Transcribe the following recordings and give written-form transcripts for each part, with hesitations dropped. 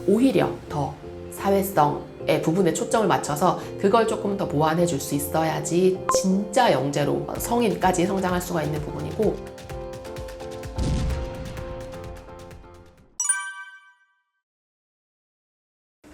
오히려 더 사회성의 부분에 초점을 맞춰서 그걸 조금 더 보완해 줄 수 있어야지 진짜 영재로 성인까지 성장할 수가 있는 부분이고,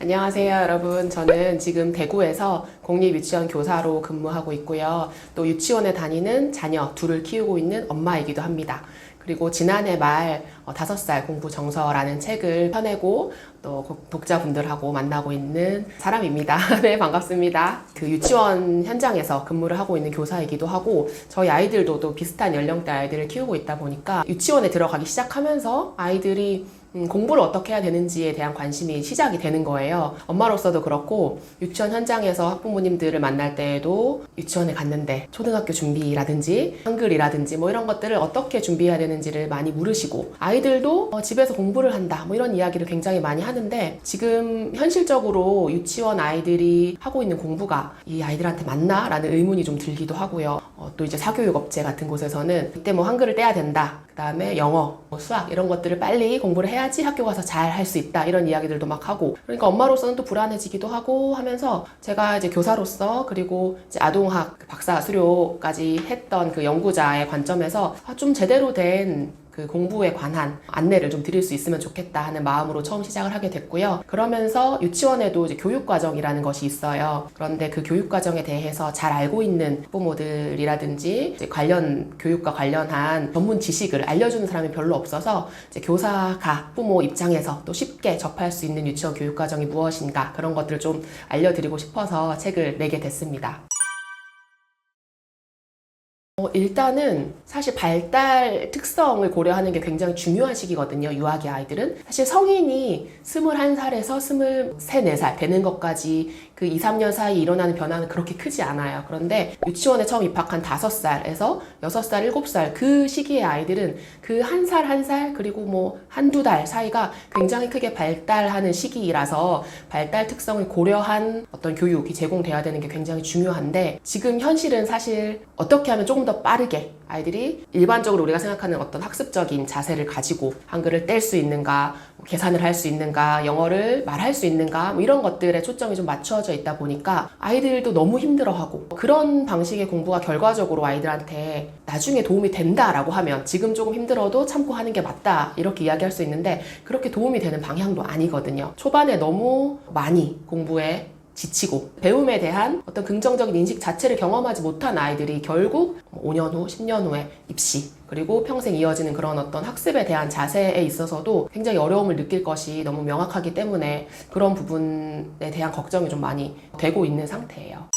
안녕하세요 여러분. 저는 지금 대구에서 공립유치원 교사로 근무하고 있고요. 또 유치원에 다니는 자녀 둘을 키우고 있는 엄마이기도 합니다. 그리고 지난해 말 5살 공부 정서라는 책을 펴내고 또 독자분들하고 만나고 있는 사람입니다. 네, 반갑습니다. 그 유치원 현장에서 근무를 하고 있는 교사이기도 하고, 저희 아이들도 또 비슷한 연령대 아이들을 키우고 있다 보니까 유치원에 들어가기 시작하면서 아이들이 공부를 어떻게 해야 되는지에 대한 관심이 시작이 되는 거예요. 엄마로서도 그렇고, 유치원 현장에서 학부모님들을 만날 때에도 유치원에 갔는데 초등학교 준비라든지 한글이라든지 뭐 이런 것들을 어떻게 준비해야 되는지를 많이 물으시고, 아이들도 집에서 공부를 한다 뭐 이런 이야기를 굉장히 많이 하는데, 지금 현실적으로 유치원 아이들이 하고 있는 공부가 이 아이들한테 맞나? 라는 의문이 좀 들기도 하고요. 또 이제 사교육업체 같은 곳에서는 이때 뭐 한글을 떼야 된다, 그 다음에 영어, 수학 이런 것들을 빨리 공부를 해야지 학교 가서 잘 할 수 있다, 이런 이야기들도 막 하고, 그러니까 엄마로서는 또 불안해지기도 하고 하면서, 제가 이제 교사로서 그리고 이제 아동학 박사 수료까지 했던 그 연구자의 관점에서 좀 제대로 된 그 공부에 관한 안내를 좀 드릴 수 있으면 좋겠다 하는 마음으로 처음 시작을 하게 됐고요. 그러면서 유치원에도 이제 교육과정이라는 것이 있어요. 그런데 그 교육과정에 대해서 잘 알고 있는 부모들이라든지 이제 관련 교육과 관련한 전문 지식을 알려주는 사람이 별로 없어서, 이제 교사가 부모 입장에서 또 쉽게 접할 수 있는 유치원 교육과정이 무엇인가, 그런 것들을 좀 알려드리고 싶어서 책을 내게 됐습니다. 일단은 사실 발달 특성을 고려하는 게 굉장히 중요한 시기거든요. 유아기 아이들은 사실 성인이 21살에서 23, 4살 되는 것까지 그 2, 3년 사이 일어나는 변화는 그렇게 크지 않아요. 그런데 유치원에 처음 입학한 5살에서 6살, 7살 그 시기의 아이들은 그 한 살 한 살 그리고 뭐 한두 달 사이가 굉장히 크게 발달하는 시기라서 발달 특성을 고려한 어떤 교육이 제공돼야 되는 게 굉장히 중요한데, 지금 현실은 사실 어떻게 하면 조금 더 빠르게 아이들이 일반적으로 우리가 생각하는 어떤 학습적인 자세를 가지고 한글을 뗄 수 있는가, 계산을 할 수 있는가, 영어를 말할 수 있는가, 뭐 이런 것들에 초점이 좀 맞춰져 있다 보니까 아이들도 너무 힘들어하고, 그런 방식의 공부가 결과적으로 아이들한테 나중에 도움이 된다라고 하면 지금 조금 힘들어도 참고 하는 게 맞다 이렇게 이야기할 수 있는데, 그렇게 도움이 되는 방향도 아니거든요. 초반에 너무 많이 공부에 지치고 배움에 대한 어떤 긍정적인 인식 자체를 경험하지 못한 아이들이 결국 5년 후, 10년 후에 입시, 그리고 평생 이어지는 그런 어떤 학습에 대한 자세에 있어서도 굉장히 어려움을 느낄 것이 너무 명확하기 때문에 그런 부분에 대한 걱정이 좀 많이 되고 있는 상태예요.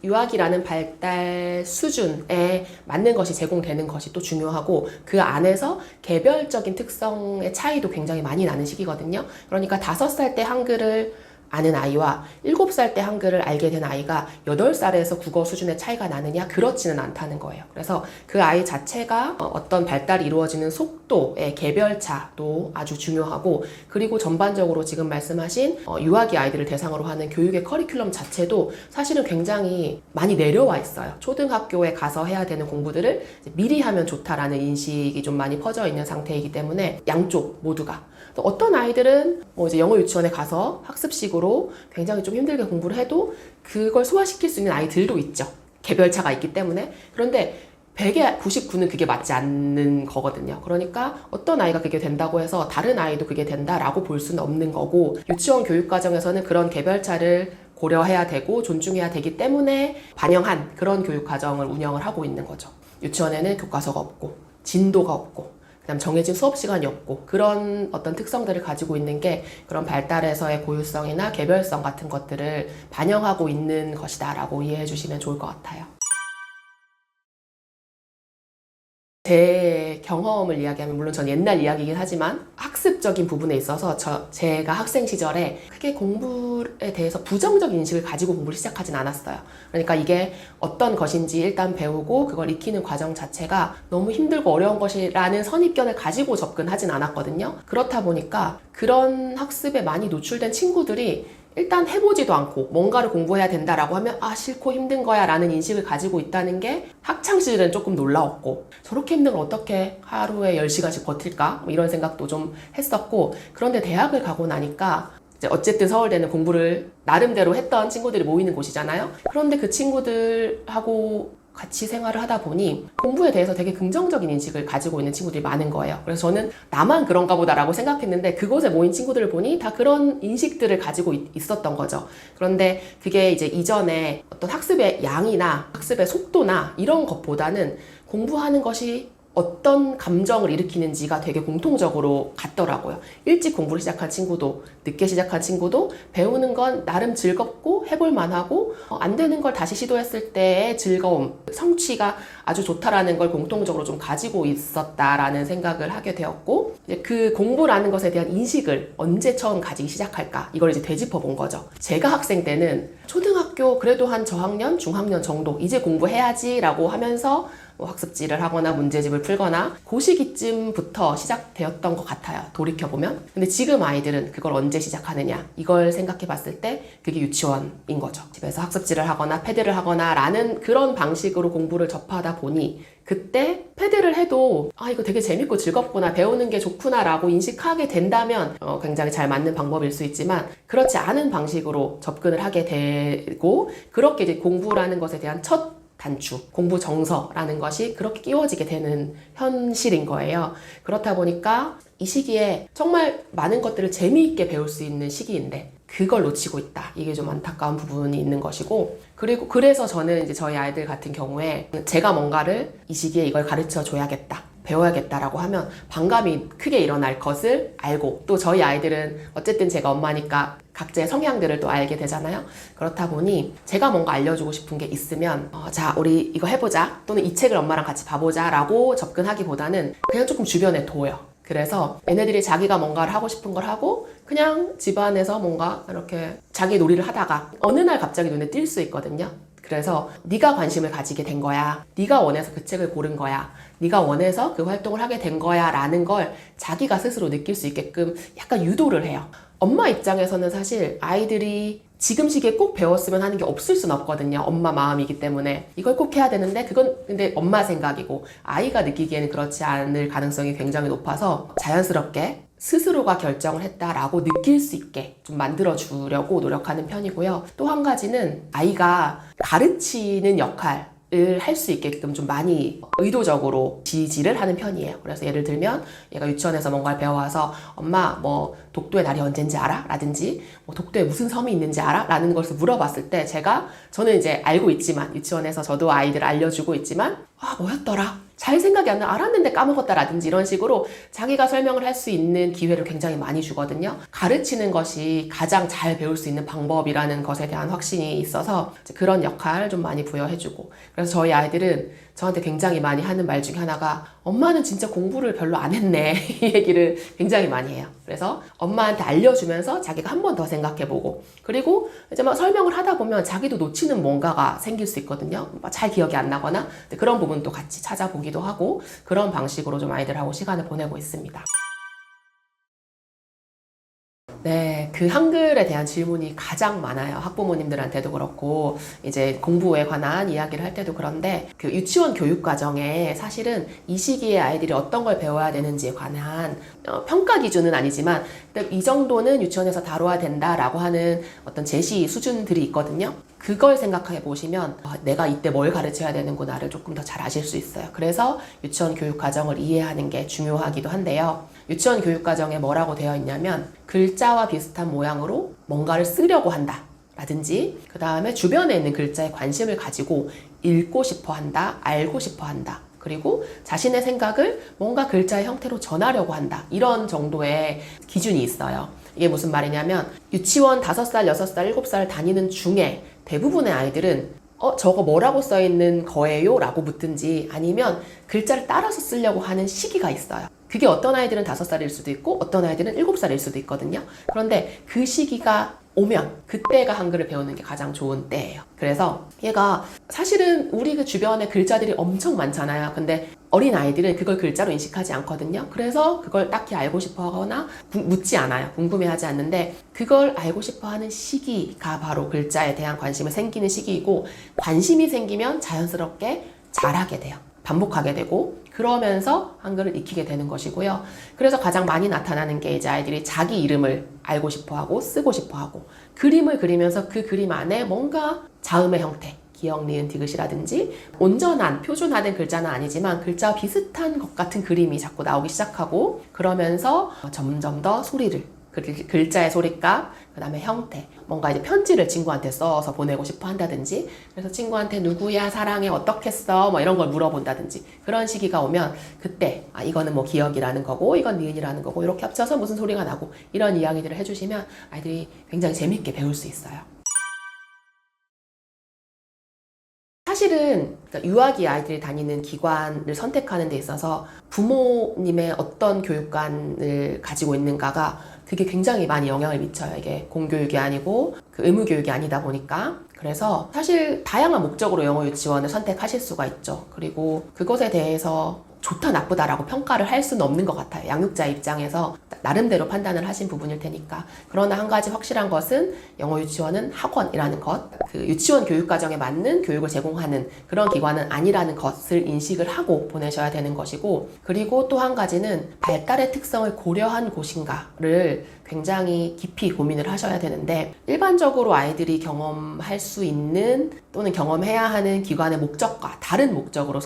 유아기라는 발달 수준에 맞는 것이 제공되는 것이 또 중요하고, 그 안에서 개별적인 특성의 차이도 굉장히 많이 나는 시기거든요. 그러니까 5살 때 한글을 아는 아이와 7살 때 한글을 알게 된 아이가 8살에서 국어 수준의 차이가 나느냐, 그렇지는 않다는 거예요. 그래서 그 아이 자체가 어떤 발달이 이루어지는 속도의 개별차도 아주 중요하고, 그리고 전반적으로 지금 말씀하신 유아기 아이들을 대상으로 하는 교육의 커리큘럼 자체도 사실은 굉장히 많이 내려와 있어요. 초등학교에 가서 해야 되는 공부들을 미리 하면 좋다라는 인식이 좀 많이 퍼져 있는 상태이기 때문에 양쪽 모두가, 또 어떤 아이들은 뭐 이제 영어 유치원에 가서 학습식으로 굉장히 좀 힘들게 공부를 해도 그걸 소화시킬 수 있는 아이들도 있죠. 개별차가 있기 때문에. 그런데 100에 99는 그게 맞지 않는 거거든요. 그러니까 어떤 아이가 그게 된다고 해서 다른 아이도 그게 된다라고 볼 수는 없는 거고, 유치원 교육 과정에서는 그런 개별차를 고려해야 되고 존중해야 되기 때문에 반영한 그런 교육 과정을 운영을 하고 있는 거죠. 유치원에는 교과서가 없고 진도가 없고 그다음 정해진 수업 시간이 없고, 그런 어떤 특성들을 가지고 있는 게 그런 발달에서의 고유성이나 개별성 같은 것들을 반영하고 있는 것이다 라고 이해해 주시면 좋을 것 같아요. 제 경험을 이야기하면, 물론 전 옛날 이야기이긴 하지만 학습적인 부분에 있어서 제가 학생 시절에 크게 공부에 대해서 부정적인 인식을 가지고 공부를 시작하진 않았어요. 그러니까 이게 어떤 것인지 일단 배우고 그걸 익히는 과정 자체가 너무 힘들고 어려운 것이라는 선입견을 가지고 접근하진 않았거든요. 그렇다 보니까 그런 학습에 많이 노출된 친구들이 일단 해보지도 않고 뭔가를 공부해야 된다라고 하면 아 싫고 힘든 거야 라는 인식을 가지고 있다는 게 학창시절은 조금 놀라웠고 저렇게 힘든 걸 어떻게 하루에 10시간씩 버틸까? 뭐 이런 생각도 좀 했었고 그런데 대학을 가고 나니까 이제 어쨌든 서울대는 공부를 나름대로 했던 친구들이 모이는 곳이잖아요. 그런데 그 친구들하고 같이 생활을 하다 보니 공부에 대해서 되게 긍정적인 인식을 가지고 있는 친구들이 많은 거예요. 그래서 저는 나만 그런가 보다라고 생각했는데 그곳에 모인 친구들을 보니 다 그런 인식들을 가지고 있었던 거죠. 그런데 그게 이제 이전에 어떤 학습의 양이나 학습의 속도나 이런 것보다는 공부하는 것이 어떤 감정을 일으키는지가 되게 공통적으로 같더라고요. 일찍 공부를 시작한 친구도 늦게 시작한 친구도 배우는 건 나름 즐겁고 해볼 만하고 안 되는 걸 다시 시도했을 때의 즐거움, 성취가 아주 좋다라는 걸 공통적으로 좀 가지고 있었다라는 생각을 하게 되었고 이제 그 공부라는 것에 대한 인식을 언제 처음 가지기 시작할까 이걸 이제 되짚어 본 거죠. 제가 학생 때는 초등학교 그래도 한 저학년, 중학년 정도 이제 공부해야지 라고 하면서 뭐 학습지를 하거나 문제집을 풀거나 그 시기쯤부터 시작되었던 것 같아요. 돌이켜보면. 근데 지금 아이들은 그걸 언제 시작하느냐 이걸 생각해 봤을 때 그게 유치원인 거죠. 집에서 학습지를 하거나 패드를 하거나 라는 그런 방식으로 공부를 접하다 보니 그때 패드를 해도 아 이거 되게 재밌고 즐겁구나 배우는 게 좋구나 라고 인식하게 된다면 굉장히 잘 맞는 방법일 수 있지만 그렇지 않은 방식으로 접근을 하게 되고 그렇게 이제 공부라는 것에 대한 첫 단추, 공부 정서라는 것이 그렇게 끼워지게 되는 현실인 거예요. 그렇다 보니까 이 시기에 정말 많은 것들을 재미있게 배울 수 있는 시기인데 그걸 놓치고 있다. 이게 좀 안타까운 부분이 있는 것이고 그리고 그래서 저는 이제 저희 아이들 같은 경우에 제가 뭔가를 이 시기에 이걸 가르쳐 줘야겠다. 배워야겠다라고 하면 반감이 크게 일어날 것을 알고 또 저희 아이들은 어쨌든 제가 엄마니까 각자의 성향들을 또 알게 되잖아요. 그렇다 보니 제가 뭔가 알려주고 싶은 게 있으면 자 우리 이거 해보자 또는 이 책을 엄마랑 같이 봐보자 라고 접근하기보다는 그냥 조금 주변에 둬요. 그래서 얘네들이 자기가 뭔가를 하고 싶은 걸 하고 그냥 집안에서 뭔가 이렇게 자기 놀이를 하다가 어느 날 갑자기 눈에 띌 수 있거든요. 그래서 네가 관심을 가지게 된 거야. 네가 원해서 그 책을 고른 거야. 네가 원해서 그 활동을 하게 된 거야 라는 걸 자기가 스스로 느낄 수 있게끔 약간 유도를 해요. 엄마 입장에서는 사실 아이들이 지금 시기에 꼭 배웠으면 하는 게 없을 순 없거든요. 엄마 마음이기 때문에 이걸 꼭 해야 되는데 그건 근데 엄마 생각이고 아이가 느끼기에는 그렇지 않을 가능성이 굉장히 높아서 자연스럽게 스스로가 결정을 했다라고 느낄 수 있게 좀 만들어주려고 노력하는 편이고요. 또 한 가지는 아이가 가르치는 역할 을 할 수 있게끔 좀 많이 의도적으로 지지를 하는 편이에요. 그래서 예를 들면 얘가 유치원에서 뭔가를 배워와서 엄마 뭐 독도의 날이 언젠지 알아? 라든지 뭐 독도에 무슨 섬이 있는지 알아? 라는 것을 물어봤을 때 저는 이제 알고 있지만 유치원에서 저도 아이들을 알려주고 있지만 뭐였더라? 잘 생각이 안 나. 알았는데 까먹었다 라든지 이런 식으로 자기가 설명을 할 수 있는 기회를 굉장히 많이 주거든요. 가르치는 것이 가장 잘 배울 수 있는 방법이라는 것에 대한 확신이 있어서 그런 역할을 좀 많이 부여해주고 그래서 저희 아이들은 저한테 굉장히 많이 하는 말 중에 하나가 엄마는 진짜 공부를 별로 안 했네 이 얘기를 굉장히 많이 해요. 그래서 엄마한테 알려주면서 자기가 한 번 더 생각해보고 그리고 이제 막 설명을 하다 보면 자기도 놓치는 뭔가가 생길 수 있거든요. 잘 기억이 안 나거나 그런 부분도 같이 찾아보기도 하고 그런 방식으로 좀 아이들하고 시간을 보내고 있습니다. 네, 그 한글에 대한 질문이 가장 많아요. 학부모님들한테도 그렇고 이제 공부에 관한 이야기를 할 때도 그런데 그 유치원 교육 과정에 사실은 이 시기에 아이들이 어떤 걸 배워야 되는지에 관한 평가 기준은 아니지만 이 정도는 유치원에서 다뤄야 된다라고 하는 어떤 제시 수준들이 있거든요. 그걸 생각해 보시면 내가 이때 뭘 가르쳐야 되는구나를 조금 더 잘 아실 수 있어요. 그래서 유치원 교육 과정을 이해하는 게 중요하기도 한데요. 유치원 교육 과정에 뭐라고 되어 있냐면 글자와 비슷한 모양으로 뭔가를 쓰려고 한다 라든지 그 다음에 주변에 있는 글자에 관심을 가지고 읽고 싶어 한다, 알고 싶어 한다. 그리고 자신의 생각을 뭔가 글자의 형태로 전하려고 한다. 이런 정도의 기준이 있어요. 이게 무슨 말이냐면 유치원 5살, 6살, 7살 다니는 중에 대부분의 아이들은 저거 뭐라고 써있는 거예요? 라고 묻든지 아니면 글자를 따라서 쓰려고 하는 시기가 있어요. 그게 어떤 아이들은 5살일 수도 있고 어떤 아이들은 7살일 수도 있거든요. 그런데 그 시기가 오면 그때가 한글을 배우는 게 가장 좋은 때예요. 그래서 얘가 사실은 우리 그 주변에 글자들이 엄청 많잖아요. 근데 어린 아이들은 그걸 글자로 인식하지 않거든요. 그래서 그걸 딱히 알고 싶어 하거나 묻지 않아요. 궁금해하지 않는데 그걸 알고 싶어 하는 시기가 바로 글자에 대한 관심이 생기는 시기이고, 관심이 생기면 자연스럽게 잘하게 돼요. 반복하게 되고, 그러면서 한글을 익히게 되는 것이고요. 그래서 가장 많이 나타나는 게 이제 아이들이 자기 이름을 알고 싶어 하고 쓰고 싶어 하고, 그림을 그리면서 그 그림 안에 뭔가 자음의 형태, 기역, 니은, 디귿이라든지 온전한 표준화된 글자는 아니지만 글자와 비슷한 것 같은 그림이 자꾸 나오기 시작하고, 그러면서 점점 더 소리를, 글자의 소리값, 그 다음에 형태, 뭔가 이제 편지를 친구한테 써서 보내고 싶어 한다든지, 그래서 친구한테 누구야, 사랑해, 어떻게 써, 뭐 이런 걸 물어본다든지, 그런 시기가 오면 그때 이거는 뭐 기억이라는 거고 이건 니은이라는 거고 이렇게 합쳐서 무슨 소리가 나고, 이런 이야기들을 해주시면 아이들이 굉장히 재밌게 배울 수 있어요. 사실은 유아기 아이들이 다니는 기관을 선택하는 데 있어서 부모님의 어떤 교육관을 가지고 있는가가 그게 굉장히 많이 영향을 미쳐요. 이게 공교육이 아니고 의무교육이 아니다 보니까. 그래서 사실 다양한 목적으로 영어 유치원을 선택하실 수가 있죠. 그리고 그것에 대해서 좋다 나쁘다라고 평가를 할 수는 없는 것 같아요. 양육자 입장에서 나름대로 판단을 하신 부분일 테니까. 그러나 한 가지 확실한 것은 영어 유치원은 학원이라는 것, 그 유치원 교육과정에 맞는 교육을 제공하는 그런 기관은 아니라는 것을 인식을 하고 보내셔야 되는 것이고, 그리고 또 한 가지는 발달의 특성을 고려한 곳인가를 굉장히 깊이 고민을 하셔야 되는데, 일반적으로 아이들이 경험할 수 있는 또는 경험해야 하는 기관의 목적과 다른 목적으로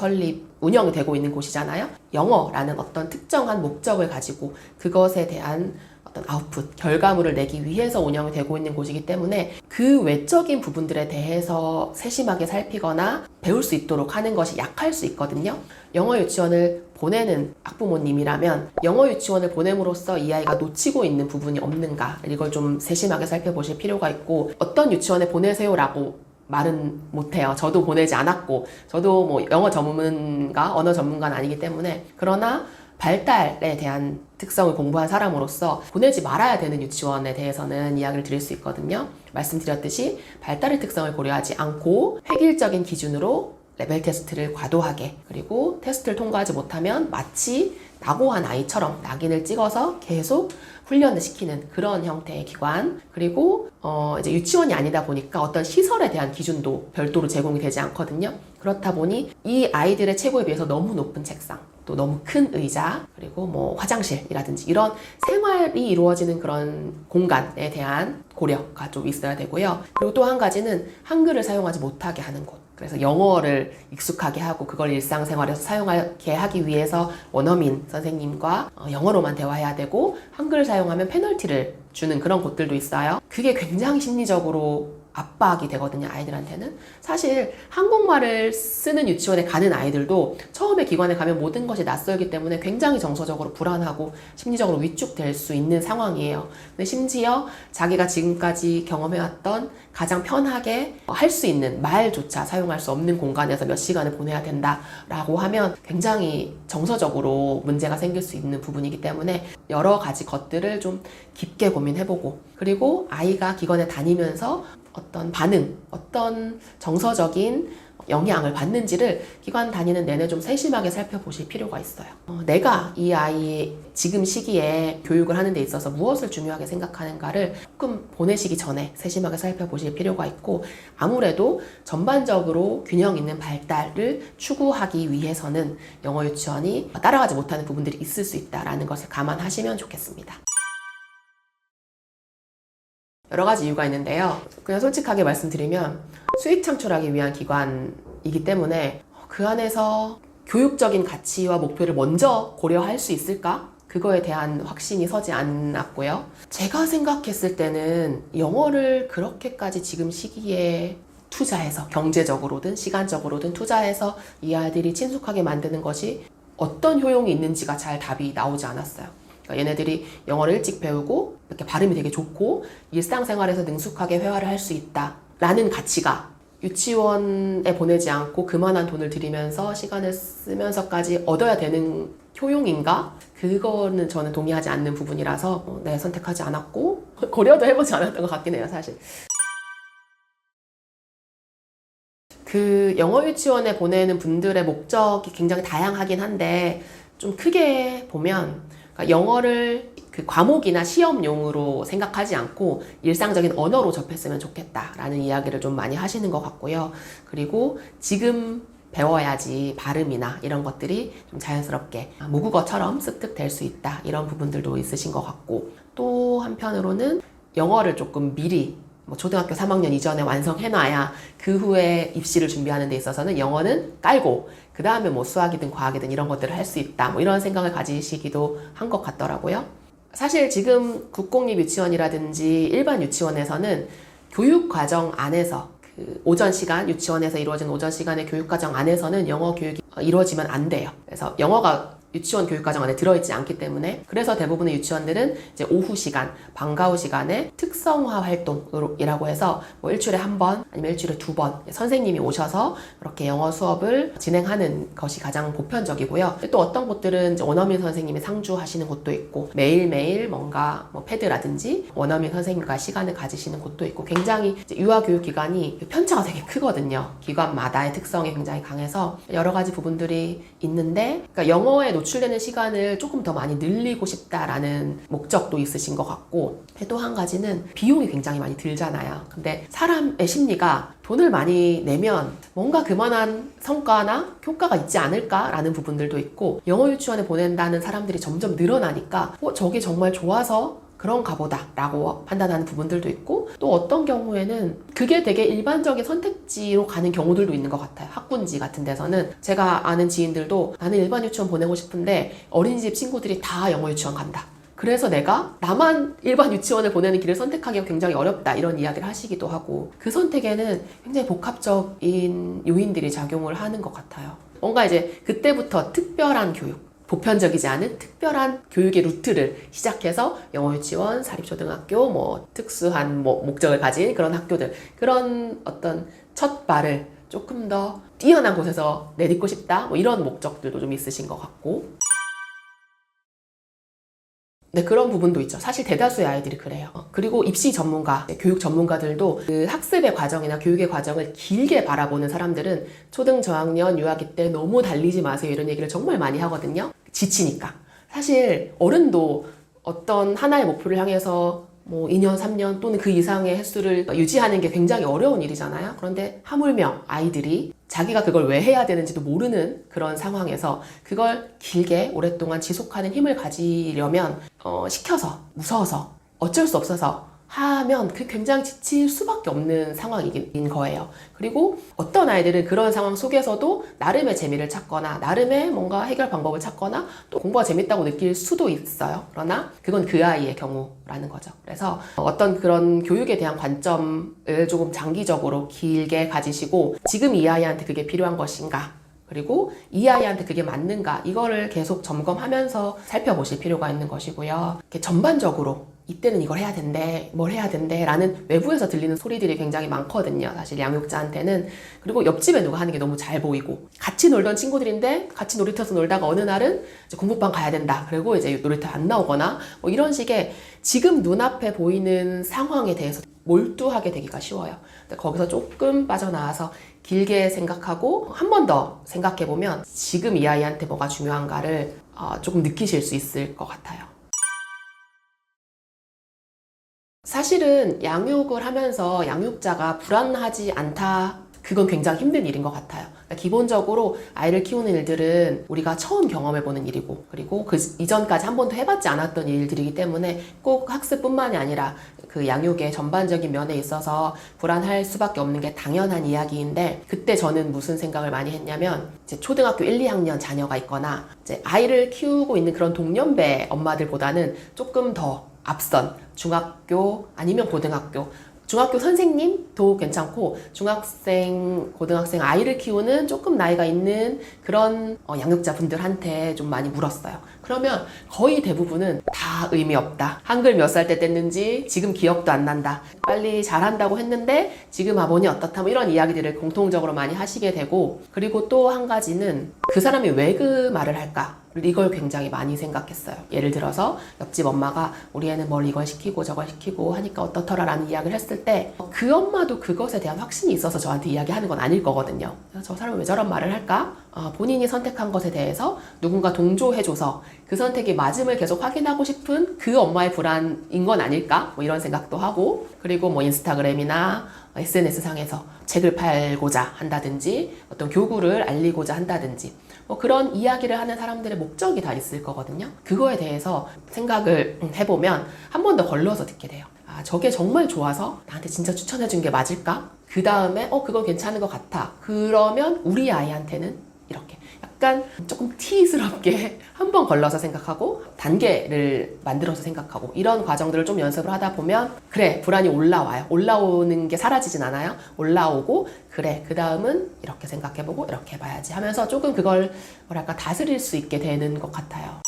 운영이 되고 있는 곳이잖아요. 영어라는 어떤 특정한 목적을 가지고 그것에 대한 어떤 아웃풋, 결과물을 내기 위해서 운영이 되고 있는 곳이기 때문에 그 외적인 부분들에 대해서 세심하게 살피거나 배울 수 있도록 하는 것이 약할 수 있거든요. 영어 유치원을 보내는 학부모님이라면 영어 유치원을 보냄으로써 이 아이가 놓치고 있는 부분이 없는가, 이걸 좀 세심하게 살펴보실 필요가 있고, 어떤 유치원에 보내세요라고 말은 못해요. 저도 보내지 않았고, 저도 뭐 영어 전문가, 언어 전문가는 아니기 때문에. 그러나 발달에 대한 특성을 공부한 사람으로서 보내지 말아야 되는 유치원에 대해서는 이야기를 드릴 수 있거든요. 말씀드렸듯이 발달의 특성을 고려하지 않고 획일적인 기준으로 레벨 테스트를 과도하게, 그리고 테스트를 통과하지 못하면 마치 낙오한 아이처럼 낙인을 찍어서 계속 훈련을 시키는 그런 형태의 기관, 그리고 이제 유치원이 아니다 보니까 어떤 시설에 대한 기준도 별도로 제공이 되지 않거든요. 그렇다 보니 이 아이들의 체구에 비해서 너무 높은 책상, 또 너무 큰 의자, 그리고 뭐 화장실이라든지 이런 생활이 이루어지는 그런 공간에 대한 고려가 좀 있어야 되고요. 그리고 또 한 가지는 한글을 사용하지 못하게 하는 곳. 그래서 영어를 익숙하게 하고 그걸 일상생활에서 사용하게 하기 위해서 원어민 선생님과 영어로만 대화해야 되고, 한글을 사용하면 페널티를 주는 그런 곳들도 있어요. 그게 굉장히 심리적으로 압박이 되거든요, 아이들한테는. 사실 한국말을 쓰는 유치원에 가는 아이들도 처음에 기관에 가면 모든 것이 낯설기 때문에 굉장히 정서적으로 불안하고 심리적으로 위축될 수 있는 상황이에요. 근데 심지어 자기가 지금까지 경험해왔던 가장 편하게 할 수 있는 말조차 사용할 수 없는 공간에서 몇 시간을 보내야 된다라고 하면 굉장히 정서적으로 문제가 생길 수 있는 부분이기 때문에 여러 가지 것들을 좀 깊게 고민해보고, 그리고 아이가 기관에 다니면서 어떤 반응, 어떤 정서적인 영향을 받는지를 기관 다니는 내내 좀 세심하게 살펴보실 필요가 있어요. 내가 이 아이의 지금 시기에 교육을 하는 데 있어서 무엇을 중요하게 생각하는가를 조금 보내시기 전에 세심하게 살펴보실 필요가 있고, 아무래도 전반적으로 균형 있는 발달을 추구하기 위해서는 영어 유치원이 따라가지 못하는 부분들이 있을 수 있다는 것을 감안하시면 좋겠습니다. 여러 가지 이유가 있는데요. 그냥 솔직하게 말씀드리면 수익 창출하기 위한 기관이기 때문에 그 안에서 교육적인 가치와 목표를 먼저 고려할 수 있을까? 그거에 대한 확신이 서지 않았고요. 제가 생각했을 때는 영어를 그렇게까지 지금 시기에 투자해서, 경제적으로든 시간적으로든 투자해서 이 아이들이 친숙하게 만드는 것이 어떤 효용이 있는지가 잘 답이 나오지 않았어요. 얘네들이 영어를 일찍 배우고 이렇게 발음이 되게 좋고 일상생활에서 능숙하게 회화를 할 수 있다라는 가치가 유치원에 보내지 않고 그만한 돈을 들이면서 시간을 쓰면서까지 얻어야 되는 효용인가? 그거는 저는 동의하지 않는 부분이라서 선택하지 않았고 고려도 해보지 않았던 것 같긴 해요, 사실. 그 영어 유치원에 보내는 분들의 목적이 굉장히 다양하긴 한데 좀 크게 보면 그러니까 영어를 그 과목이나 시험용으로 생각하지 않고 일상적인 언어로 접했으면 좋겠다라는 이야기를 좀 많이 하시는 것 같고요. 그리고 지금 배워야지 발음이나 이런 것들이 좀 자연스럽게 모국어처럼 습득될 수 있다, 이런 부분들도 있으신 것 같고, 또 한편으로는 영어를 조금 미리 초등학교 3학년 이전에 완성해놔야 그 후에 입시를 준비하는 데 있어서는 영어는 깔고 그 다음에 수학이든 과학이든 이런 것들을 할 수 있다, 이런 생각을 가지시기도 한 것 같더라고요. 사실 지금 국공립 유치원이라든지 일반 유치원에서는 교육과정 안에서 그 오전 시간, 유치원에서 이루어진 오전 시간의 교육과정 안에서는 영어 교육이 이루어지면 안 돼요. 그래서 영어가 유치원 교육과정 안에 들어있지 않기 때문에, 그래서 대부분의 유치원들은 이제 오후 시간, 방과 후 시간에 특성화 활동이라고 해서 일주일에 한 번 아니면 일주일에 두 번 선생님이 오셔서 그렇게 영어 수업을 진행하는 것이 가장 보편적이고요. 또 어떤 곳들은 이제 원어민 선생님이 상주하시는 곳도 있고, 매일매일 뭔가 패드라든지 원어민 선생님과 시간을 가지시는 곳도 있고, 굉장히 이제 유아교육기관이 편차가 되게 크거든요. 기관마다의 특성이 굉장히 강해서 여러 가지 부분들이 있는데, 그러니까 영어에 노출되는 시간을 조금 더 많이 늘리고 싶다라는 목적도 있으신 것 같고, 또 한 가지는 비용이 굉장히 많이 들잖아요. 근데 사람의 심리가 돈을 많이 내면 뭔가 그만한 성과나 효과가 있지 않을까라는 부분들도 있고, 영어 유치원에 보낸다는 사람들이 점점 늘어나니까 저게 정말 좋아서 그런가 보다 라고 판단하는 부분들도 있고, 또 어떤 경우에는 그게 되게 일반적인 선택지로 가는 경우들도 있는 것 같아요. 학군지 같은 데서는 제가 아는 지인들도 나는 일반 유치원 보내고 싶은데 어린이집 친구들이 다 영어 유치원 간다, 그래서 나만 일반 유치원을 보내는 길을 선택하기가 굉장히 어렵다, 이런 이야기를 하시기도 하고, 그 선택에는 굉장히 복합적인 요인들이 작용을 하는 것 같아요. 뭔가 이제 그때부터 특별한 교육, 보편적이지 않은 특별한 교육의 루트를 시작해서 영어 유치원, 사립초등학교, 특수한 목적을 가진 그런 학교들, 그런 어떤 첫 발을 조금 더 뛰어난 곳에서 내딛고 싶다, 이런 목적들도 좀 있으신 것 같고. 네, 그런 부분도 있죠. 사실 대다수의 아이들이 그래요. 그리고 입시 전문가, 교육 전문가들도 그 학습의 과정이나 교육의 과정을 길게 바라보는 사람들은 초등 저학년 유아기 때 너무 달리지 마세요, 이런 얘기를 정말 많이 하거든요. 지치니까. 사실 어른도 어떤 하나의 목표를 향해서 2년, 3년 또는 그 이상의 횟수를 유지하는 게 굉장히 어려운 일이잖아요. 그런데 하물며 아이들이 자기가 그걸 왜 해야 되는지도 모르는 그런 상황에서 그걸 길게 오랫동안 지속하는 힘을 가지려면 시켜서, 무서워서, 어쩔 수 없어서 하면 그 굉장히 지칠 수밖에 없는 상황인 거예요. 그리고 어떤 아이들은 그런 상황 속에서도 나름의 재미를 찾거나 나름의 뭔가 해결 방법을 찾거나 또 공부가 재밌다고 느낄 수도 있어요. 그러나 그건 그 아이의 경우라는 거죠. 그래서 어떤 그런 교육에 대한 관점을 조금 장기적으로 길게 가지시고, 지금 이 아이한테 그게 필요한 것인가, 그리고 이 아이한테 그게 맞는가, 이거를 계속 점검하면서 살펴보실 필요가 있는 것이고요. 이렇게 전반적으로 이때는 이걸 해야 된대, 뭘 해야 된대 라는 외부에서 들리는 소리들이 굉장히 많거든요, 사실 양육자한테는. 그리고 옆집에 누가 하는 게 너무 잘 보이고, 같이 놀던 친구들인데 같이 놀이터에서 놀다가 어느 날은 이제 공부방 가야 된다, 그리고 이제 놀이터 안 나오거나 이런 식의 지금 눈앞에 보이는 상황에 대해서 몰두하게 되기가 쉬워요. 근데 거기서 조금 빠져나와서 길게 생각하고 한 번 더 생각해보면 지금 이 아이한테 뭐가 중요한가를 조금 느끼실 수 있을 것 같아요. 사실은 양육을 하면서 양육자가 불안하지 않다, 그건 굉장히 힘든 일인 것 같아요. 그러니까 기본적으로 아이를 키우는 일들은 우리가 처음 경험해보는 일이고, 그리고 그 이전까지 한 번도 해봤지 않았던 일들이기 때문에 꼭 학습뿐만이 아니라 그 양육의 전반적인 면에 있어서 불안할 수밖에 없는 게 당연한 이야기인데, 그때 저는 무슨 생각을 많이 했냐면, 이제 초등학교 1, 2학년 자녀가 있거나 이제 아이를 키우고 있는 그런 동년배 엄마들보다는 조금 더 앞선 중학교 아니면 고등학교, 중학교 선생님도 괜찮고 중학생, 고등학생 아이를 키우는 조금 나이가 있는 그런 양육자분들한테 좀 많이 물었어요. 그러면 거의 대부분은 다 의미 없다. 한글 몇 살 때 뗐는지 지금 기억도 안 난다. 빨리 잘한다고 했는데 지금 아버니 어떻다, 이런 이야기들을 공통적으로 많이 하시게 되고, 그리고 또 한 가지는 그 사람이 왜 그 말을 할까? 이걸 굉장히 많이 생각했어요. 예를 들어서 옆집 엄마가 우리 애는 뭘 이걸 시키고 저걸 시키고 하니까 어떻더라 라는 이야기를 했을 때 그 엄마도 그것에 대한 확신이 있어서 저한테 이야기하는 건 아닐 거거든요. 저 사람은 왜 저런 말을 할까? 본인이 선택한 것에 대해서 누군가 동조해줘서 그 선택이 맞음을 계속 확인하고 싶은 그 엄마의 불안인 건 아닐까? 뭐 이런 생각도 하고, 그리고 뭐 인스타그램이나 SNS상에서 책을 팔고자 한다든지 어떤 교구를 알리고자 한다든지 뭐 그런 이야기를 하는 사람들의 목적이 다 있을 거거든요. 그거에 대해서 생각을 해보면 한 번 더 걸러서 듣게 돼요. 저게 정말 좋아서 나한테 진짜 추천해준 게 맞을까? 그 다음에 그거 괜찮은 것 같아. 그러면 우리 아이한테는 이렇게 약간 조금 티스럽게 한 번 걸러서 생각하고 단계를 만들어서 생각하고 이런 과정들을 좀 연습을 하다 보면 그래, 불안이 올라와요. 올라오는 게 사라지진 않아요. 올라오고 그래, 그 다음은 이렇게 생각해보고 이렇게 해봐야지 하면서 조금 그걸 뭐랄까 다스릴 수 있게 되는 것 같아요.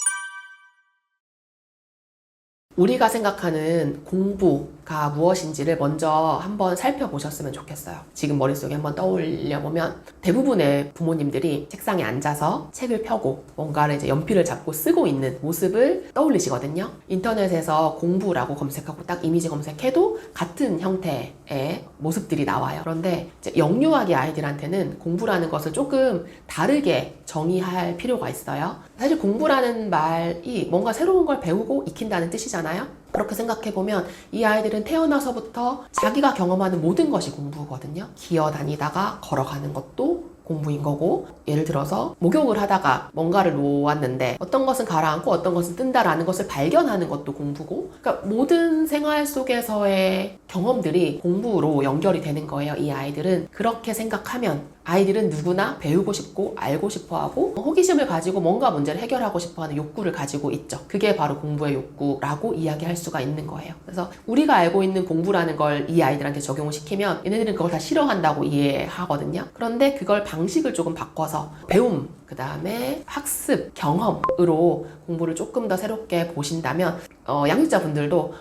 우리가 생각하는 공부가 무엇인지를 먼저 한번 살펴보셨으면 좋겠어요. 지금 머릿속에 한번 떠올려보면 대부분의 부모님들이 책상에 앉아서 책을 펴고 뭔가를 이제 연필을 잡고 쓰고 있는 모습을 떠올리시거든요. 인터넷에서 공부라고 검색하고 딱 이미지 검색해도 같은 형태의 모습들이 나와요. 그런데 이제 영유아기 아이들한테는 공부라는 것을 조금 다르게 정의할 필요가 있어요. 사실 공부라는 말이 뭔가 새로운 걸 배우고 익힌다는 뜻이잖아요. 그렇게 생각해보면 이 아이들은 태어나서부터 자기가 경험하는 모든 것이 공부거든요. 기어다니다가 걸어가는 것도 공부인 거고, 예를 들어서 목욕을 하다가 뭔가를 놓았는데 어떤 것은 가라앉고 어떤 것은 뜬다라는 것을 발견하는 것도 공부고, 그러니까 모든 생활 속에서의 경험들이 공부로 연결이 되는 거예요. 이 아이들은 그렇게 생각하면 아이들은 누구나 배우고 싶고 알고 싶어하고 호기심을 가지고 뭔가 문제를 해결하고 싶어하는 욕구를 가지고 있죠. 그게 바로 공부의 욕구라고 이야기할 수가 있는 거예요. 그래서 우리가 알고 있는 공부라는 걸 이 아이들한테 적용을 시키면 얘네들은 그걸 다 싫어한다고 이해하거든요. 그런데 그걸 방식을 조금 바꿔서 배움, 그 다음에 학습, 경험으로 공부를 조금 더 새롭게 보신다면 양육자분들도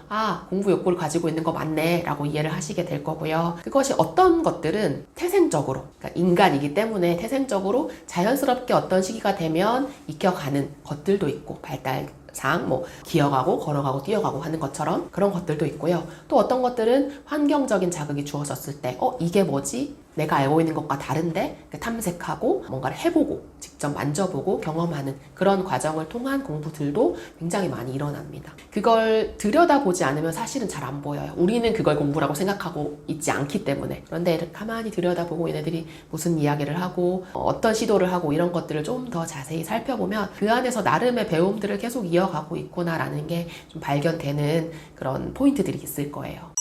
공부 욕구를 가지고 있는 거 맞네 라고 이해를 하시게 될 거고요. 그것이 어떤 것들은 태생적으로, 그러니까 인간이기 때문에 태생적으로 자연스럽게 어떤 시기가 되면 익혀가는 것들도 있고, 발달상 뭐 기어가고 걸어가고 뛰어가고 하는 것처럼 그런 것들도 있고요. 또 어떤 것들은 환경적인 자극이 주어졌을 때 이게 뭐지? 내가 알고 있는 것과 다른데 탐색하고 뭔가를 해보고 직접 만져보고 경험하는 그런 과정을 통한 공부들도 굉장히 많이 일어납니다. 그걸 들여다보지 않으면 사실은 잘 안 보여요. 우리는 그걸 공부라고 생각하고 있지 않기 때문에. 그런데 이렇게 가만히 들여다보고 얘네들이 무슨 이야기를 하고 어떤 시도를 하고 이런 것들을 좀 더 자세히 살펴보면 그 안에서 나름의 배움들을 계속 이어가고 있구나라는 게 좀 발견되는 그런 포인트들이 있을 거예요.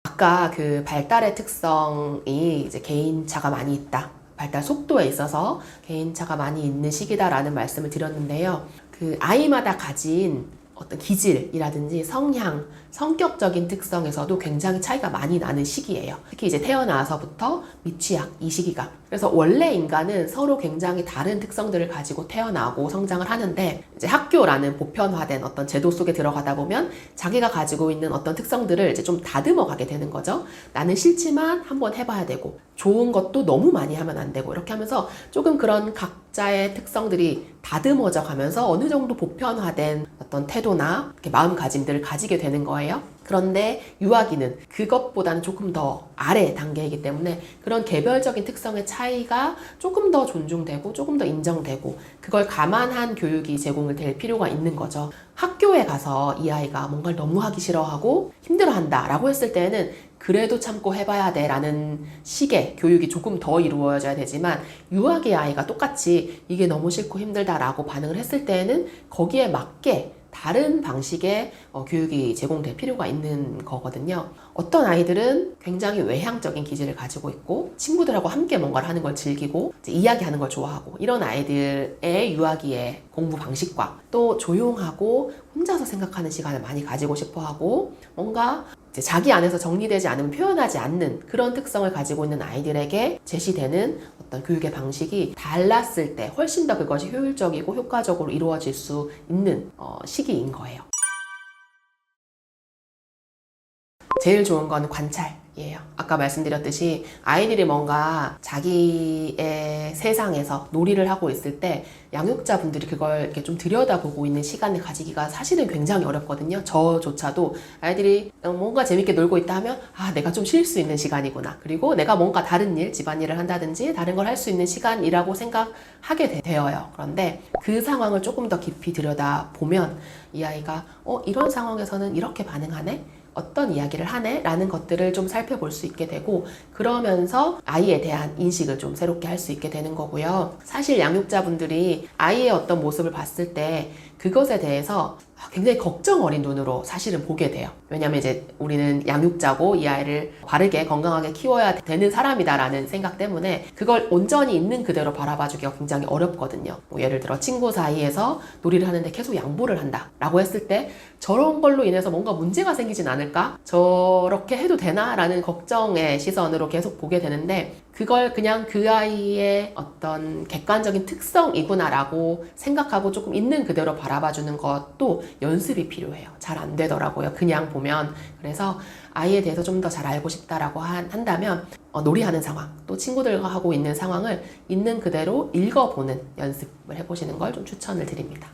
아까 그 발달의 특성이 이제 개인차가 많이 있다. 발달 속도에 있어서 개인차가 많이 있는 시기다라는 말씀을 드렸는데요. 그 아이마다 가진 어떤 기질이라든지 성향, 성격적인 특성에서도 굉장히 차이가 많이 나는 시기예요. 특히 이제 태어나서부터 미취학, 이 시기가. 그래서 원래 인간은 서로 굉장히 다른 특성들을 가지고 태어나고 성장을 하는데, 이제 학교라는 보편화된 어떤 제도 속에 들어가다 보면 자기가 가지고 있는 어떤 특성들을 이제 좀 다듬어 가게 되는 거죠. 나는 싫지만 한번 해봐야 되고, 좋은 것도 너무 많이 하면 안 되고, 이렇게 하면서 조금 그런 각자의 특성들이 다듬어져 가면서 어느 정도 보편화된 어떤 태도나 이렇게 마음가짐들을 가지게 되는 거예요. 그런데 유아기는 그것보다는 조금 더 아래 단계이기 때문에 그런 개별적인 특성의 차이가 조금 더 존중되고 조금 더 인정되고, 그걸 감안한 교육이 제공이 될 필요가 있는 거죠. 학교에 가서 이 아이가 뭔가를 너무 하기 싫어하고 힘들어한다 라고 했을 때는 그래도 참고 해봐야 돼 라는 식의 교육이 조금 더 이루어져야 되지만, 유아기 아이가 똑같이 이게 너무 싫고 힘들다 라고 반응을 했을 때는 거기에 맞게 다른 방식의 교육이 제공될 필요가 있는 거거든요. 어떤 아이들은 굉장히 외향적인 기질을 가지고 있고 친구들하고 함께 뭔가를 하는 걸 즐기고 이제 이야기하는 걸 좋아하고, 이런 아이들의 유아기의 공부 방식과 또 조용하고 혼자서 생각하는 시간을 많이 가지고 싶어하고 뭔가 이제 자기 안에서 정리되지 않으면 표현하지 않는 그런 특성을 가지고 있는 아이들에게 제시되는 어떤 교육의 방식이 달랐을 때 훨씬 더 그것이 효율적이고 효과적으로 이루어질 수 있는 시기인 거예요. 제일 좋은 건 관찰. 이에요. 아까 말씀드렸듯이 아이들이 뭔가 자기의 세상에서 놀이를 하고 있을 때 양육자분들이 그걸 이렇게 좀 들여다보고 있는 시간을 가지기가 사실은 굉장히 어렵거든요. 저조차도 아이들이 뭔가 재밌게 놀고 있다 하면 내가 좀 쉴 수 있는 시간이구나. 그리고 내가 뭔가 다른 일, 집안일을 한다든지 다른 걸 할 수 있는 시간이라고 생각하게 되어요. 그런데 그 상황을 조금 더 깊이 들여다보면 이 아이가 이런 상황에서는 이렇게 반응하네? 어떤 이야기를 하네? 라는 것들을 좀 살펴볼 수 있게 되고 그러면서 아이에 대한 인식을 좀 새롭게 할 수 있게 되는 거고요. 사실 양육자분들이 아이의 어떤 모습을 봤을 때 그것에 대해서 굉장히 걱정 어린 눈으로 사실은 보게 돼요. 왜냐면 이제 우리는 양육자고 이 아이를 바르게 건강하게 키워야 되는 사람이다라는 생각 때문에 그걸 온전히 있는 그대로 바라봐주기가 굉장히 어렵거든요. 예를 들어 친구 사이에서 놀이를 하는데 계속 양보를 한다 라고 했을 때 저런 걸로 인해서 뭔가 문제가 생기진 않을까? 저렇게 해도 되나? 라는 걱정의 시선으로 계속 보게 되는데 그걸 그냥 그 아이의 어떤 객관적인 특성이구나 라고 생각하고 조금 있는 그대로 바라봐주는 것도 연습이 필요해요. 잘 안 되더라고요. 그냥 보면. 그래서 아이에 대해서 좀 더 잘 알고 싶다라고 한다면 놀이하는 상황, 또 친구들과 하고 있는 상황을 있는 그대로 읽어보는 연습을 해보시는 걸 좀 추천을 드립니다.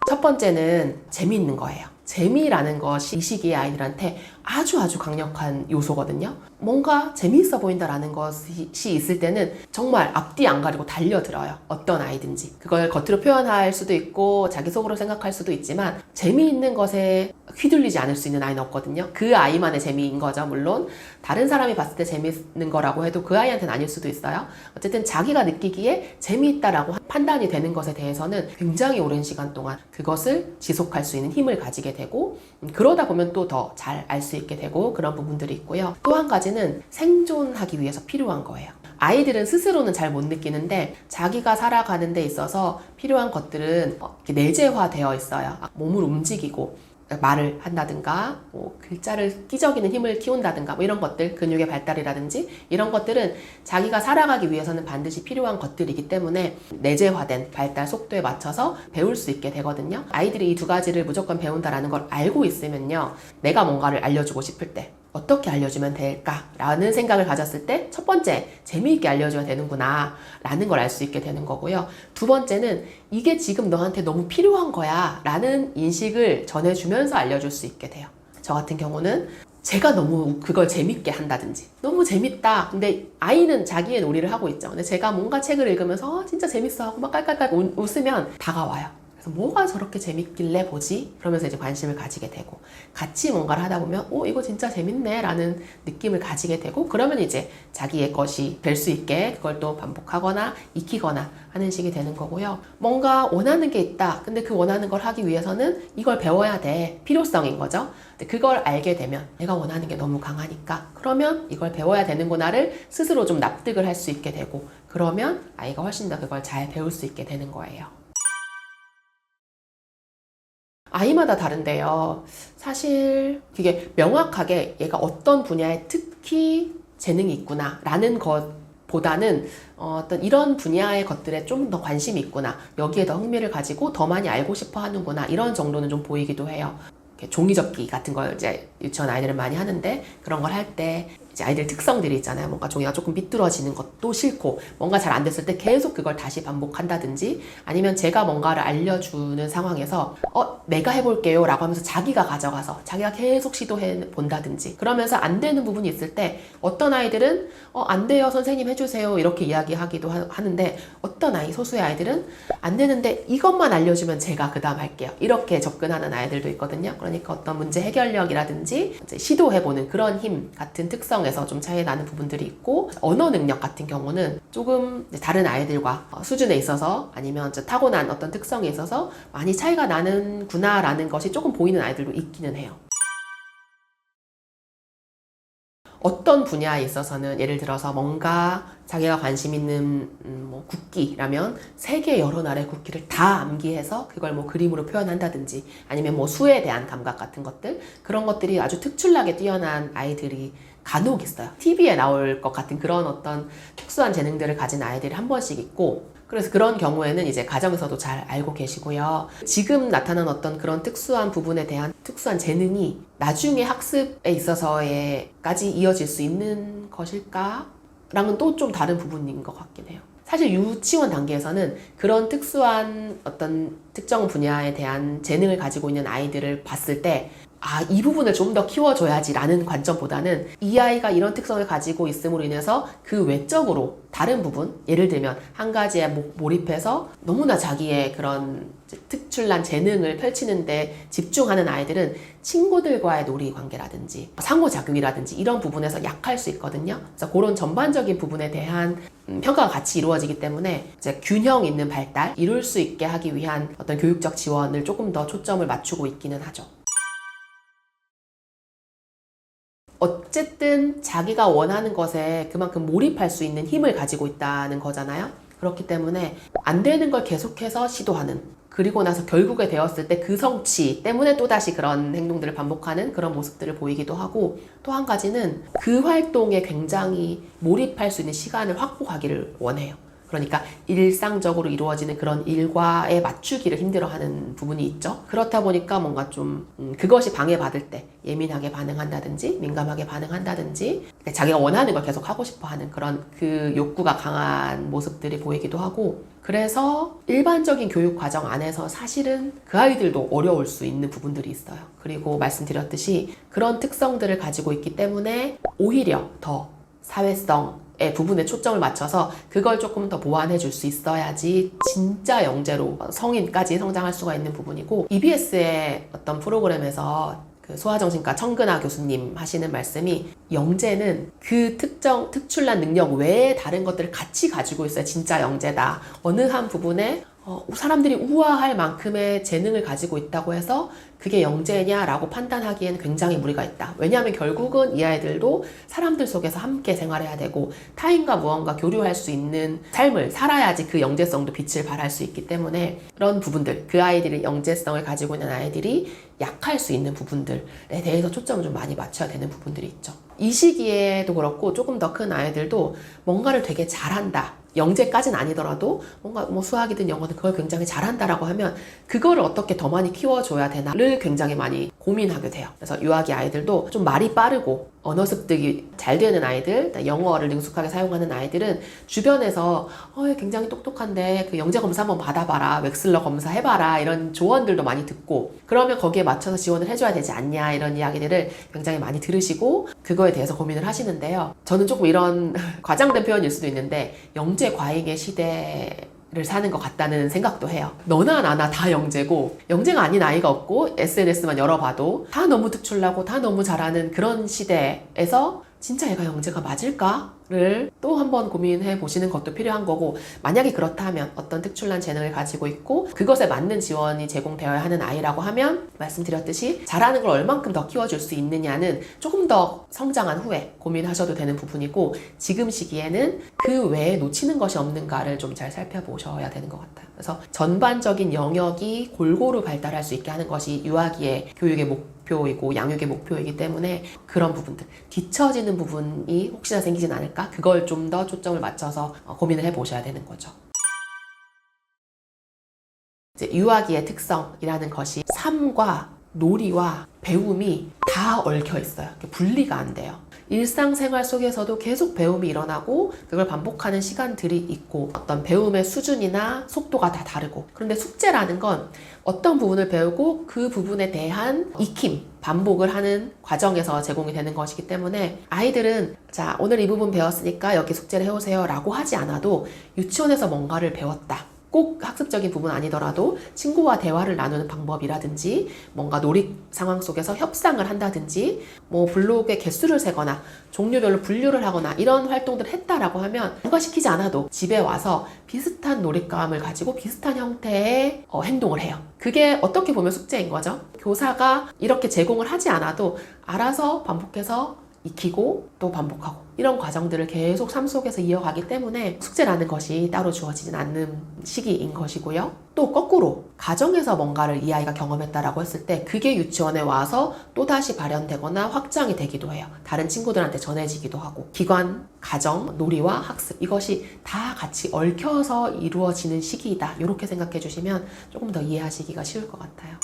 첫 번째는 재미있는 거예요. 재미라는 것이 이 시기의 아이들한테 아주 강력한 요소거든요. 뭔가 재미있어 보인다라는 것이 있을 때는 정말 앞뒤 안 가리고 달려들어요. 어떤 아이든지. 그걸 겉으로 표현할 수도 있고 자기 속으로 생각할 수도 있지만 재미있는 것에 휘둘리지 않을 수 있는 아이는 없거든요. 그 아이만의 재미인 거죠. 물론 다른 사람이 봤을 때 재미있는 거라고 해도 그 아이한테는 아닐 수도 있어요. 어쨌든 자기가 느끼기에 재미있다라고 판단이 되는 것에 대해서는 굉장히 오랜 시간 동안 그것을 지속할 수 있는 힘을 가지게 되고 그러다 보면 또 더 잘 알 수 있게 되고 그런 부분들이 있고요. 또 한 가지는 생존하기 위해서 필요한 거예요. 아이들은 스스로는 잘 못 느끼는데 자기가 살아가는 데 있어서 필요한 것들은 이렇게 내재화되어 있어요. 몸을 움직이고 말을 한다든가 글자를 끼적이는 힘을 키운다든가 이런 것들, 근육의 발달이라든지 이런 것들은 자기가 살아가기 위해서는 반드시 필요한 것들이기 때문에 내재화된 발달 속도에 맞춰서 배울 수 있게 되거든요. 아이들이 이 두 가지를 무조건 배운다라는 걸 알고 있으면요, 내가 뭔가를 알려주고 싶을 때 어떻게 알려주면 될까라는 생각을 가졌을 때 첫 번째, 재미있게 알려줘야 되는구나 라는 걸 알 수 있게 되는 거고요. 두 번째는 이게 지금 너한테 너무 필요한 거야 라는 인식을 전해주면서 알려줄 수 있게 돼요. 저 같은 경우는 제가 너무 그걸 재밌게 한다든지 너무 재밌다. 근데 아이는 자기의 놀이를 하고 있죠. 근데 제가 뭔가 책을 읽으면서 진짜 재밌어 하고 막 깔깔깔 웃으면 다가와요. 뭐가 저렇게 재밌길래 보지? 그러면서 이제 관심을 가지게 되고 같이 뭔가를 하다 보면 이거 진짜 재밌네 라는 느낌을 가지게 되고 그러면 이제 자기의 것이 될 수 있게 그걸 또 반복하거나 익히거나 하는 식이 되는 거고요. 뭔가 원하는 게 있다. 근데 그 원하는 걸 하기 위해서는 이걸 배워야 돼. 필요성인 거죠. 근데 그걸 알게 되면 내가 원하는 게 너무 강하니까 그러면 이걸 배워야 되는구나를 스스로 좀 납득을 할 수 있게 되고 그러면 아이가 훨씬 더 그걸 잘 배울 수 있게 되는 거예요. 아이마다 다른데요. 사실 그게 명확하게 얘가 어떤 분야에 특히 재능이 있구나 라는 것보다는 어떤 이런 분야의 것들에 좀 더 관심이 있구나, 여기에 더 흥미를 가지고 더 많이 알고 싶어 하는구나, 이런 정도는 좀 보이기도 해요. 종이접기 같은 걸 이제 유치원 아이들은 많이 하는데 그런 걸 할 때 이제 아이들 특성들이 있잖아요. 뭔가 종이가 조금 삐뚤어지는 것도 싫고 뭔가 잘 안 됐을 때 계속 그걸 다시 반복한다든지 아니면 제가 뭔가를 알려주는 상황에서 내가 해볼게요 라고 하면서 자기가 가져가서 자기가 계속 시도해 본다든지 그러면서 안 되는 부분이 있을 때 어떤 아이들은 안 돼요 선생님 해주세요 이렇게 이야기하기도 하는데 어떤 소수의 아이들은 안 되는데 이것만 알려주면 제가 그 다음 할게요 이렇게 접근하는 아이들도 있거든요. 그러니까 어떤 문제 해결력이라든지 시도해보는 그런 힘 같은 특성에서 좀 차이 나는 부분들이 있고 언어 능력 같은 경우는 조금 다른 아이들과 수준에 있어서 아니면 타고난 어떤 특성에 있어서 많이 차이가 나는구나 라는 것이 조금 보이는 아이들도 있기는 해요. 어떤 분야에 있어서는 예를 들어서 뭔가 자기가 관심 있는 국기라면 세계 여러 나라의 국기를 다 암기해서 그걸 그림으로 표현한다든지 아니면 수에 대한 감각 같은 것들, 그런 것들이 아주 특출나게 뛰어난 아이들이 간혹 있어요. TV에 나올 것 같은 그런 어떤 특수한 재능들을 가진 아이들이 한 번씩 있고 그래서 그런 경우에는 이제 가정에서도 잘 알고 계시고요. 지금 나타난 어떤 그런 특수한 부분에 대한 특수한 재능이 나중에 학습에 있어서까지 이어질 수 있는 것일까? 랑은 또 좀 다른 부분인 것 같긴 해요. 사실 유치원 단계에서는 그런 특수한 어떤 특정 분야에 대한 재능을 가지고 있는 아이들을 봤을 때 이 부분을 좀 더 키워줘야지라는 관점보다는 이 아이가 이런 특성을 가지고 있음으로 인해서 그 외적으로 다른 부분, 예를 들면 한 가지에 몰입해서 너무나 자기의 그런 특출난 재능을 펼치는데 집중하는 아이들은 친구들과의 놀이 관계라든지 상호작용이라든지 이런 부분에서 약할 수 있거든요. 그래서 그런 전반적인 부분에 대한 평가가 같이 이루어지기 때문에 이제 균형 있는 발달, 이룰 수 있게 하기 위한 어떤 교육적 지원을 조금 더 초점을 맞추고 있기는 하죠. 어쨌든 자기가 원하는 것에 그만큼 몰입할 수 있는 힘을 가지고 있다는 거잖아요. 그렇기 때문에 안 되는 걸 계속해서 시도하는, 그리고 나서 결국에 되었을 때 그 성취 때문에 또다시 그런 행동들을 반복하는 그런 모습들을 보이기도 하고, 또 한 가지는 그 활동에 굉장히 몰입할 수 있는 시간을 확보하기를 원해요. 그러니까 일상적으로 이루어지는 그런 일과에 맞추기를 힘들어하는 부분이 있죠. 그렇다 보니까 뭔가 좀 그것이 방해받을 때 예민하게 반응한다든지 민감하게 반응한다든지 자기가 원하는 걸 계속 하고 싶어하는 그런 그 욕구가 강한 모습들이 보이기도 하고, 그래서 일반적인 교육 과정 안에서 사실은 그 아이들도 어려울 수 있는 부분들이 있어요. 그리고 말씀드렸듯이 그런 특성들을 가지고 있기 때문에 오히려 더 사회성 부분에 초점을 맞춰서 그걸 조금 더 보완해 줄 수 있어야지 진짜 영재로 성인까지 성장할 수가 있는 부분이고, EBS의 어떤 프로그램에서 그 소아정신과 청근아 교수님 하시는 말씀이 영재는 그 특출난 능력 외에 다른 것들을 같이 가지고 있어야 진짜 영재다. 어느 한 부분에 사람들이 우아할 만큼의 재능을 가지고 있다고 해서 그게 영재냐라고 판단하기엔 굉장히 무리가 있다. 왜냐하면 결국은 이 아이들도 사람들 속에서 함께 생활해야 되고 타인과 무언가 교류할 수 있는 삶을 살아야지 그 영재성도 빛을 발할 수 있기 때문에 그런 부분들, 그 아이들이 영재성을 가지고 있는 아이들이 약할 수 있는 부분들에 대해서 초점을 좀 많이 맞춰야 되는 부분들이 있죠. 이 시기에도 그렇고 조금 더 큰 아이들도 뭔가를 되게 잘한다, 영재까지는 아니더라도 뭔가 수학이든 영어든 그걸 굉장히 잘한다라고 하면 그거를 어떻게 더 많이 키워줘야 되나를 굉장히 많이 고민하게 돼요. 그래서 유아기 아이들도 좀 말이 빠르고 언어 습득이 잘 되는 아이들, 영어를 능숙하게 사용하는 아이들은 주변에서 굉장히 똑똑한데 그 영재 검사 한번 받아봐라, 웩슬러 검사 해봐라 이런 조언들도 많이 듣고, 그러면 거기에 맞춰서 지원을 해줘야 되지 않냐 이런 이야기들을 굉장히 많이 들으시고 그거에 대해서 고민을 하시는데요. 저는 조금 이런 과장된 표현일 수도 있는데 영재 과잉의 시대를 사는 것 같다는 생각도 해요. 너나 나나 다 영재고 영재가 아닌 아이가 없고 SNS만 열어봐도 다 너무 특출나고 다 너무 잘하는 그런 시대에서 진짜 얘가 영재가 맞을까를 또 한번 고민해 보시는 것도 필요한 거고, 만약에 그렇다면 어떤 특출난 재능을 가지고 있고 그것에 맞는 지원이 제공되어야 하는 아이라고 하면 말씀드렸듯이 잘하는 걸 얼만큼 더 키워줄 수 있느냐는 조금 더 성장한 후에 고민하셔도 되는 부분이고, 지금 시기에는 그 외에 놓치는 것이 없는가를 좀 잘 살펴보셔야 되는 것 같아요. 그래서 전반적인 영역이 골고루 발달할 수 있게 하는 것이 유아기의 교육의 목표이고 양육의 목표이기 때문에 그런 부분들, 뒤처지는 부분이 혹시나 생기진 않을까? 그걸 좀 더 초점을 맞춰서 고민을 해보셔야 되는 거죠. 이제 유아기의 특성이라는 것이 삶과 놀이와 배움이 다 얽혀 있어요. 분리가 안 돼요. 일상생활 속에서도 계속 배움이 일어나고 그걸 반복하는 시간들이 있고 어떤 배움의 수준이나 속도가 다 다르고, 그런데 숙제라는 건 어떤 부분을 배우고 그 부분에 대한 익힘, 반복을 하는 과정에서 제공이 되는 것이기 때문에 아이들은 자, 오늘 이 부분 배웠으니까 여기 숙제를 해오세요 라고 하지 않아도 유치원에서 뭔가를 배웠다, 꼭 학습적인 부분 아니더라도 친구와 대화를 나누는 방법이라든지 뭔가 놀이 상황 속에서 협상을 한다든지 블록의 개수를 세거나 종류별로 분류를 하거나 이런 활동들을 했다라고 하면 누가 시키지 않아도 집에 와서 비슷한 놀잇감을 가지고 비슷한 형태의 행동을 해요. 그게 어떻게 보면 숙제인 거죠. 교사가 이렇게 제공을 하지 않아도 알아서 반복해서 익히고 또 반복하고 이런 과정들을 계속 삶 속에서 이어가기 때문에 숙제라는 것이 따로 주어지진 않는 시기인 것이고요. 또 거꾸로 가정에서 뭔가를 이 아이가 경험했다라고 했을 때 그게 유치원에 와서 또다시 발현되거나 확장이 되기도 해요. 다른 친구들한테 전해지기도 하고 기관, 가정, 놀이와 학습 이것이 다 같이 얽혀서 이루어지는 시기이다. 이렇게 생각해 주시면 조금 더 이해하시기가 쉬울 것 같아요.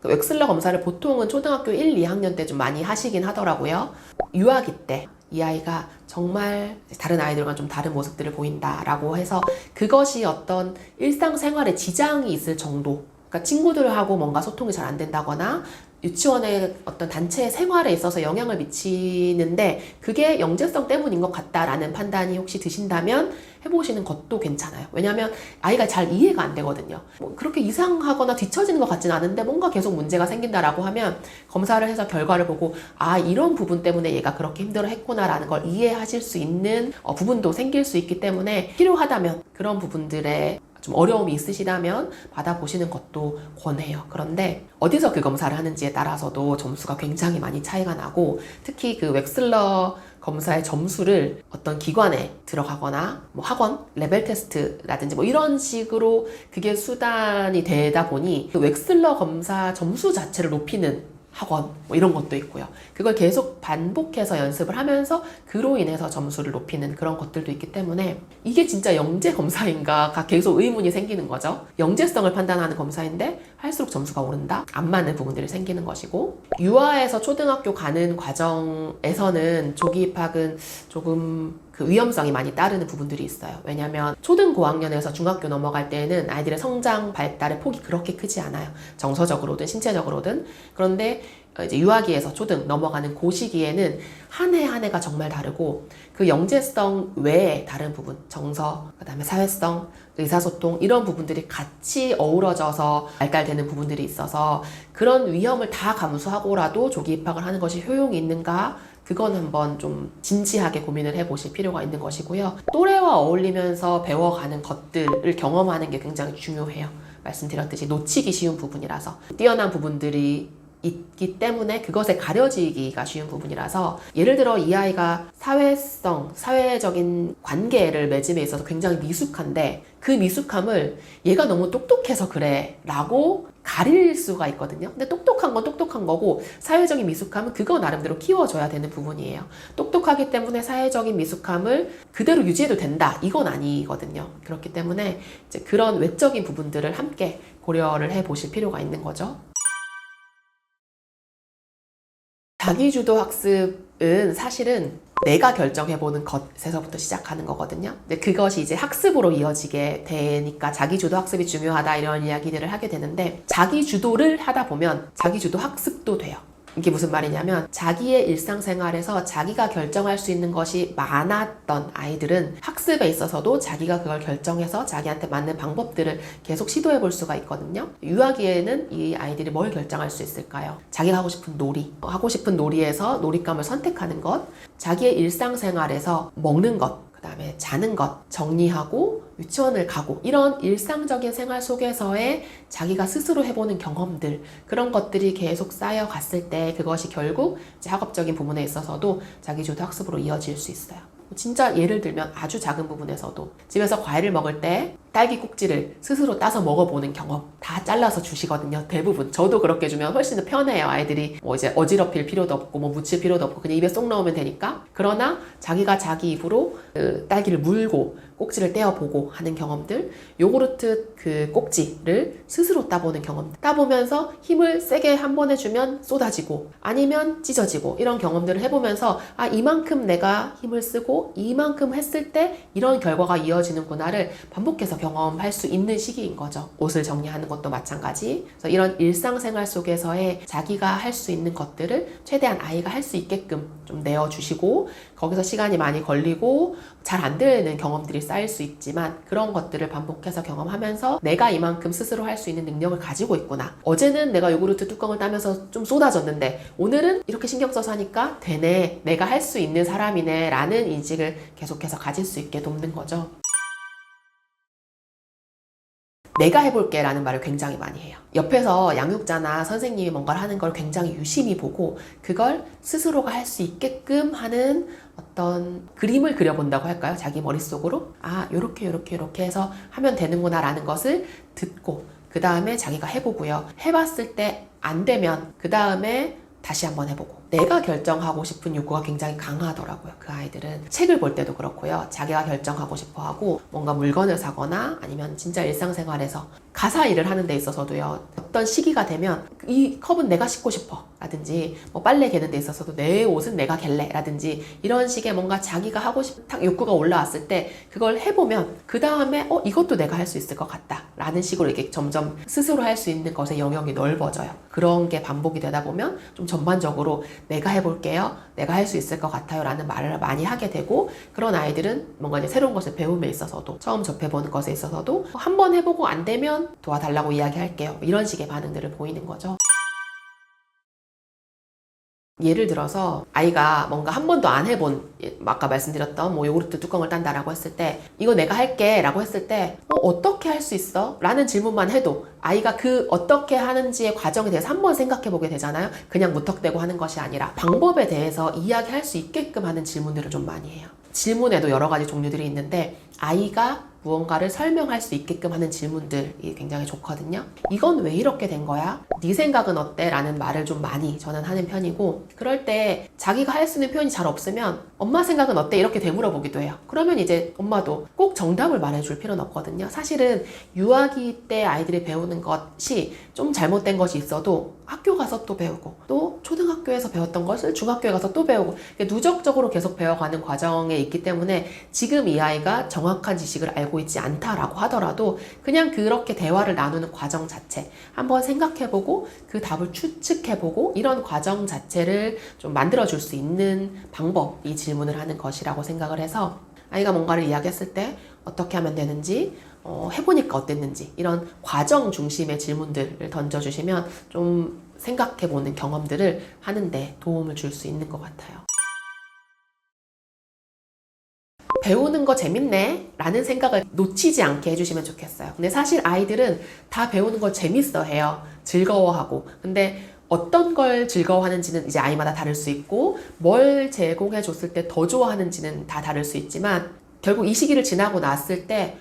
웩슬러 검사를 보통은 초등학교 1, 2학년 때 좀 많이 하시긴 하더라고요. 유아기 때 이 아이가 정말 다른 아이들과 좀 다른 모습들을 보인다라고 해서 그것이 어떤 일상생활에 지장이 있을 정도, 그러니까 친구들하고 뭔가 소통이 잘 안 된다거나 유치원의 어떤 단체 생활에 있어서 영향을 미치는데 그게 영재성 때문인 것 같다라는 판단이 혹시 드신다면 해보시는 것도 괜찮아요. 왜냐하면 아이가 잘 이해가 안 되거든요. 뭐 그렇게 이상하거나 뒤처지는 것 같지는 않은데 뭔가 계속 문제가 생긴다라고 하면 검사를 해서 결과를 보고 아 이런 부분 때문에 얘가 그렇게 힘들어 했구나라는 걸 이해하실 수 있는 부분도 생길 수 있기 때문에 필요하다면 그런 부분들에 좀 어려움이 있으시다면 받아보시는 것도 권해요. 그런데 어디서 그 검사를 하는지에 따라서도 점수가 굉장히 많이 차이가 나고 특히 그 웩슬러 검사의 점수를 어떤 기관에 들어가거나 뭐 학원, 레벨 테스트라든지 뭐 이런 식으로 그게 수단이 되다 보니 그 웩슬러 검사 점수 자체를 높이는 학원 뭐 이런 것도 있고요. 그걸 계속 반복해서 연습을 하면서 그로 인해서 점수를 높이는 그런 것들도 있기 때문에 이게 진짜 영재 검사인가가 계속 의문이 생기는 거죠. 영재성을 판단하는 검사인데 할수록 점수가 오른다? 안 맞는 부분들이 생기는 것이고 유아에서 초등학교 가는 과정에서는 조기 입학은 조금 그 위험성이 많이 따르는 부분들이 있어요. 왜냐하면 초등 고학년에서 중학교 넘어갈 때에는 아이들의 성장 발달의 폭이 그렇게 크지 않아요. 정서적으로든 신체적으로든. 그런데 이제 유아기에서 초등 넘어가는 그 시기에는 한 해 한 해가 정말 다르고 그 영재성 외에 다른 부분, 정서, 그 다음에 사회성, 의사소통 이런 부분들이 같이 어우러져서 발달되는 부분들이 있어서 그런 위험을 다 감수하고라도 조기 입학을 하는 것이 효용이 있는가? 그건 한번 좀 진지하게 고민을 해보실 필요가 있는 것이고요. 또래와 어울리면서 배워가는 것들을 경험하는 게 굉장히 중요해요. 말씀드렸듯이 놓치기 쉬운 부분이라서 뛰어난 부분들이 있기 때문에 그것에 가려지기가 쉬운 부분이라서 예를 들어 이 아이가 사회성, 사회적인 관계를 맺음에 있어서 굉장히 미숙한데 그 미숙함을 얘가 너무 똑똑해서 그래 라고 가릴 수가 있거든요. 근데 똑똑한 건 똑똑한 거고 사회적인 미숙함은 그거 나름대로 키워줘야 되는 부분이에요. 똑똑하기 때문에 사회적인 미숙함을 그대로 유지해도 된다 이건 아니거든요. 그렇기 때문에 이제 그런 외적인 부분들을 함께 고려를 해보실 필요가 있는 거죠. 자기주도 학습은 사실은 내가 결정해보는 것에서부터 시작하는 거거든요. 근데 그것이 이제 학습으로 이어지게 되니까 자기주도 학습이 중요하다 이런 이야기들을 하게 되는데 자기주도를 하다 보면 자기주도 학습도 돼요. 이게 무슨 말이냐면 자기의 일상생활에서 자기가 결정할 수 있는 것이 많았던 아이들은 학습에 있어서도 자기가 그걸 결정해서 자기한테 맞는 방법들을 계속 시도해 볼 수가 있거든요. 유아기에는 이 아이들이 뭘 결정할 수 있을까요? 자기가 하고 싶은 놀이, 하고 싶은 놀이에서 놀잇감을 선택하는 것, 자기의 일상생활에서 먹는 것, 그 다음에 자는 것, 정리하고 유치원을 가고 이런 일상적인 생활 속에서의 자기가 스스로 해보는 경험들 그런 것들이 계속 쌓여갔을 때 그것이 결국 이제 학업적인 부분에 있어서도 자기주도 학습으로 이어질 수 있어요. 진짜 예를 들면 아주 작은 부분에서도 집에서 과일을 먹을 때 딸기 꼭지를 스스로 따서 먹어보는 경험 다 잘라서 주시거든요. 대부분 저도 그렇게 주면 훨씬 더 편해요. 아이들이 뭐 이제 어지럽힐 필요도 없고 뭐 묻힐 필요도 없고 그냥 입에 쏙 넣으면 되니까. 그러나 자기가 자기 입으로 그 딸기를 물고 꼭지를 떼어보고 하는 경험들, 요구르트 그 꼭지를 스스로 따보는 경험, 따보면서 힘을 세게 한 번에 주면 쏟아지고 아니면 찢어지고 이런 경험들을 해보면서 아 이만큼 내가 힘을 쓰고 이만큼 했을 때 이런 결과가 이어지는구나를 반복해서 경험할 수 있는 시기인 거죠. 옷을 정리하는 것도 마찬가지. 그래서 이런 일상생활 속에서의 자기가 할 수 있는 것들을 최대한 아이가 할 수 있게끔 좀 내어주시고 거기서 시간이 많이 걸리고 잘 안 되는 경험들이 쌓일 수 있지만 그런 것들을 반복해서 경험하면서 내가 이만큼 스스로 할 수 있는 능력을 가지고 있구나. 어제는 내가 요구르트 뚜껑을 따면서 좀 쏟아졌는데 오늘은 이렇게 신경 써서 하니까 되네. 내가 할 수 있는 사람이네 라는 인식을 계속해서 가질 수 있게 돕는 거죠. 내가 해볼게 라는 말을 굉장히 많이 해요. 옆에서 양육자나 선생님이 뭔가를 하는 걸 굉장히 유심히 보고 그걸 스스로가 할 수 있게끔 하는 어떤 그림을 그려본다고 할까요? 자기 머릿속으로 요렇게 해서 하면 되는구나 라는 것을 듣고 그 다음에 자기가 해보고요. 해봤을 때 안 되면 그 다음에 다시 한번 해보고 내가 결정하고 싶은 욕구가 굉장히 강하더라고요. 그 아이들은 책을 볼 때도 그렇고요. 자기가 결정하고 싶어 하고 뭔가 물건을 사거나 아니면 진짜 일상생활에서 가사 일을 하는 데 있어서도요. 어떤 시기가 되면 이 컵은 내가 씻고 싶어 라든지 뭐 빨래 개는 데 있어서도 내 옷은 내가 갤래 라든지 이런 식의 뭔가 자기가 하고 싶은 욕구가 올라왔을 때 그걸 해보면 그 다음에 이것도 내가 할 수 있을 것 같다 라는 식으로 이렇게 점점 스스로 할 수 있는 것의 영역이 넓어져요. 그런 게 반복이 되다 보면 좀 전반적으로 내가 해볼게요. 내가 할 수 있을 것 같아요. 라는 말을 많이 하게 되고 그런 아이들은 뭔가 이제 새로운 것을 배움에 있어서도 처음 접해보는 것에 있어서도 한번 해보고 안 되면 도와달라고 이야기할게요. 이런 식의 반응들을 보이는 거죠. 예를 들어서 아이가 뭔가 한 번도 안 해본 아까 말씀드렸던 뭐 요구르트 뚜껑을 딴다라고 했을 때 이거 내가 할게 라고 했을 때 어떻게 할 수 있어? 라는 질문만 해도 아이가 그 어떻게 하는지의 과정에 대해서 한번 생각해 보게 되잖아요. 그냥 무턱대고 하는 것이 아니라 방법에 대해서 이야기할 수 있게끔 하는 질문들을 좀 많이 해요. 질문에도 여러 가지 종류들이 있는데 아이가 무언가를 설명할 수 있게끔 하는 질문들이 굉장히 좋거든요. 이건 왜 이렇게 된 거야? 네 생각은 어때? 라는 말을 좀 많이 저는 하는 편이고 그럴 때 자기가 할 수 있는 표현이 잘 없으면 엄마 생각은 어때? 이렇게 되물어보기도 해요. 그러면 이제 엄마도 꼭 정답을 말해줄 필요는 없거든요. 사실은 유아기 때 아이들이 배우는 것이 좀 잘못된 것이 있어도 학교 가서 또 배우고 또 초등학교에서 배웠던 것을 중학교에 가서 또 배우고 누적적으로 계속 배워가는 과정에 있기 때문에 지금 이 아이가 정확한 지식을 알고 있지 않다라고 하더라도 그냥 그렇게 대화를 나누는 과정 자체 한번 생각해보고 그 답을 추측해보고 이런 과정 자체를 좀 만들어줄 수 있는 방법이 질문을 하는 것이라고 생각을 해서 아이가 뭔가를 이야기했을 때 어떻게 하면 되는지 해보니까 어땠는지 이런 과정 중심의 질문들을 던져주시면 좀 생각해보는 경험들을 하는데 도움을 줄 수 있는 것 같아요. 배우는 거 재밌네 라는 생각을 놓치지 않게 해주시면 좋겠어요. 근데 사실 아이들은 다 배우는 걸 재밌어 해요. 즐거워하고. 근데 어떤 걸 즐거워하는지는 이제 아이마다 다를 수 있고 뭘 제공해 줬을 때 더 좋아하는지는 다 다를 수 있지만 결국 이 시기를 지나고 났을 때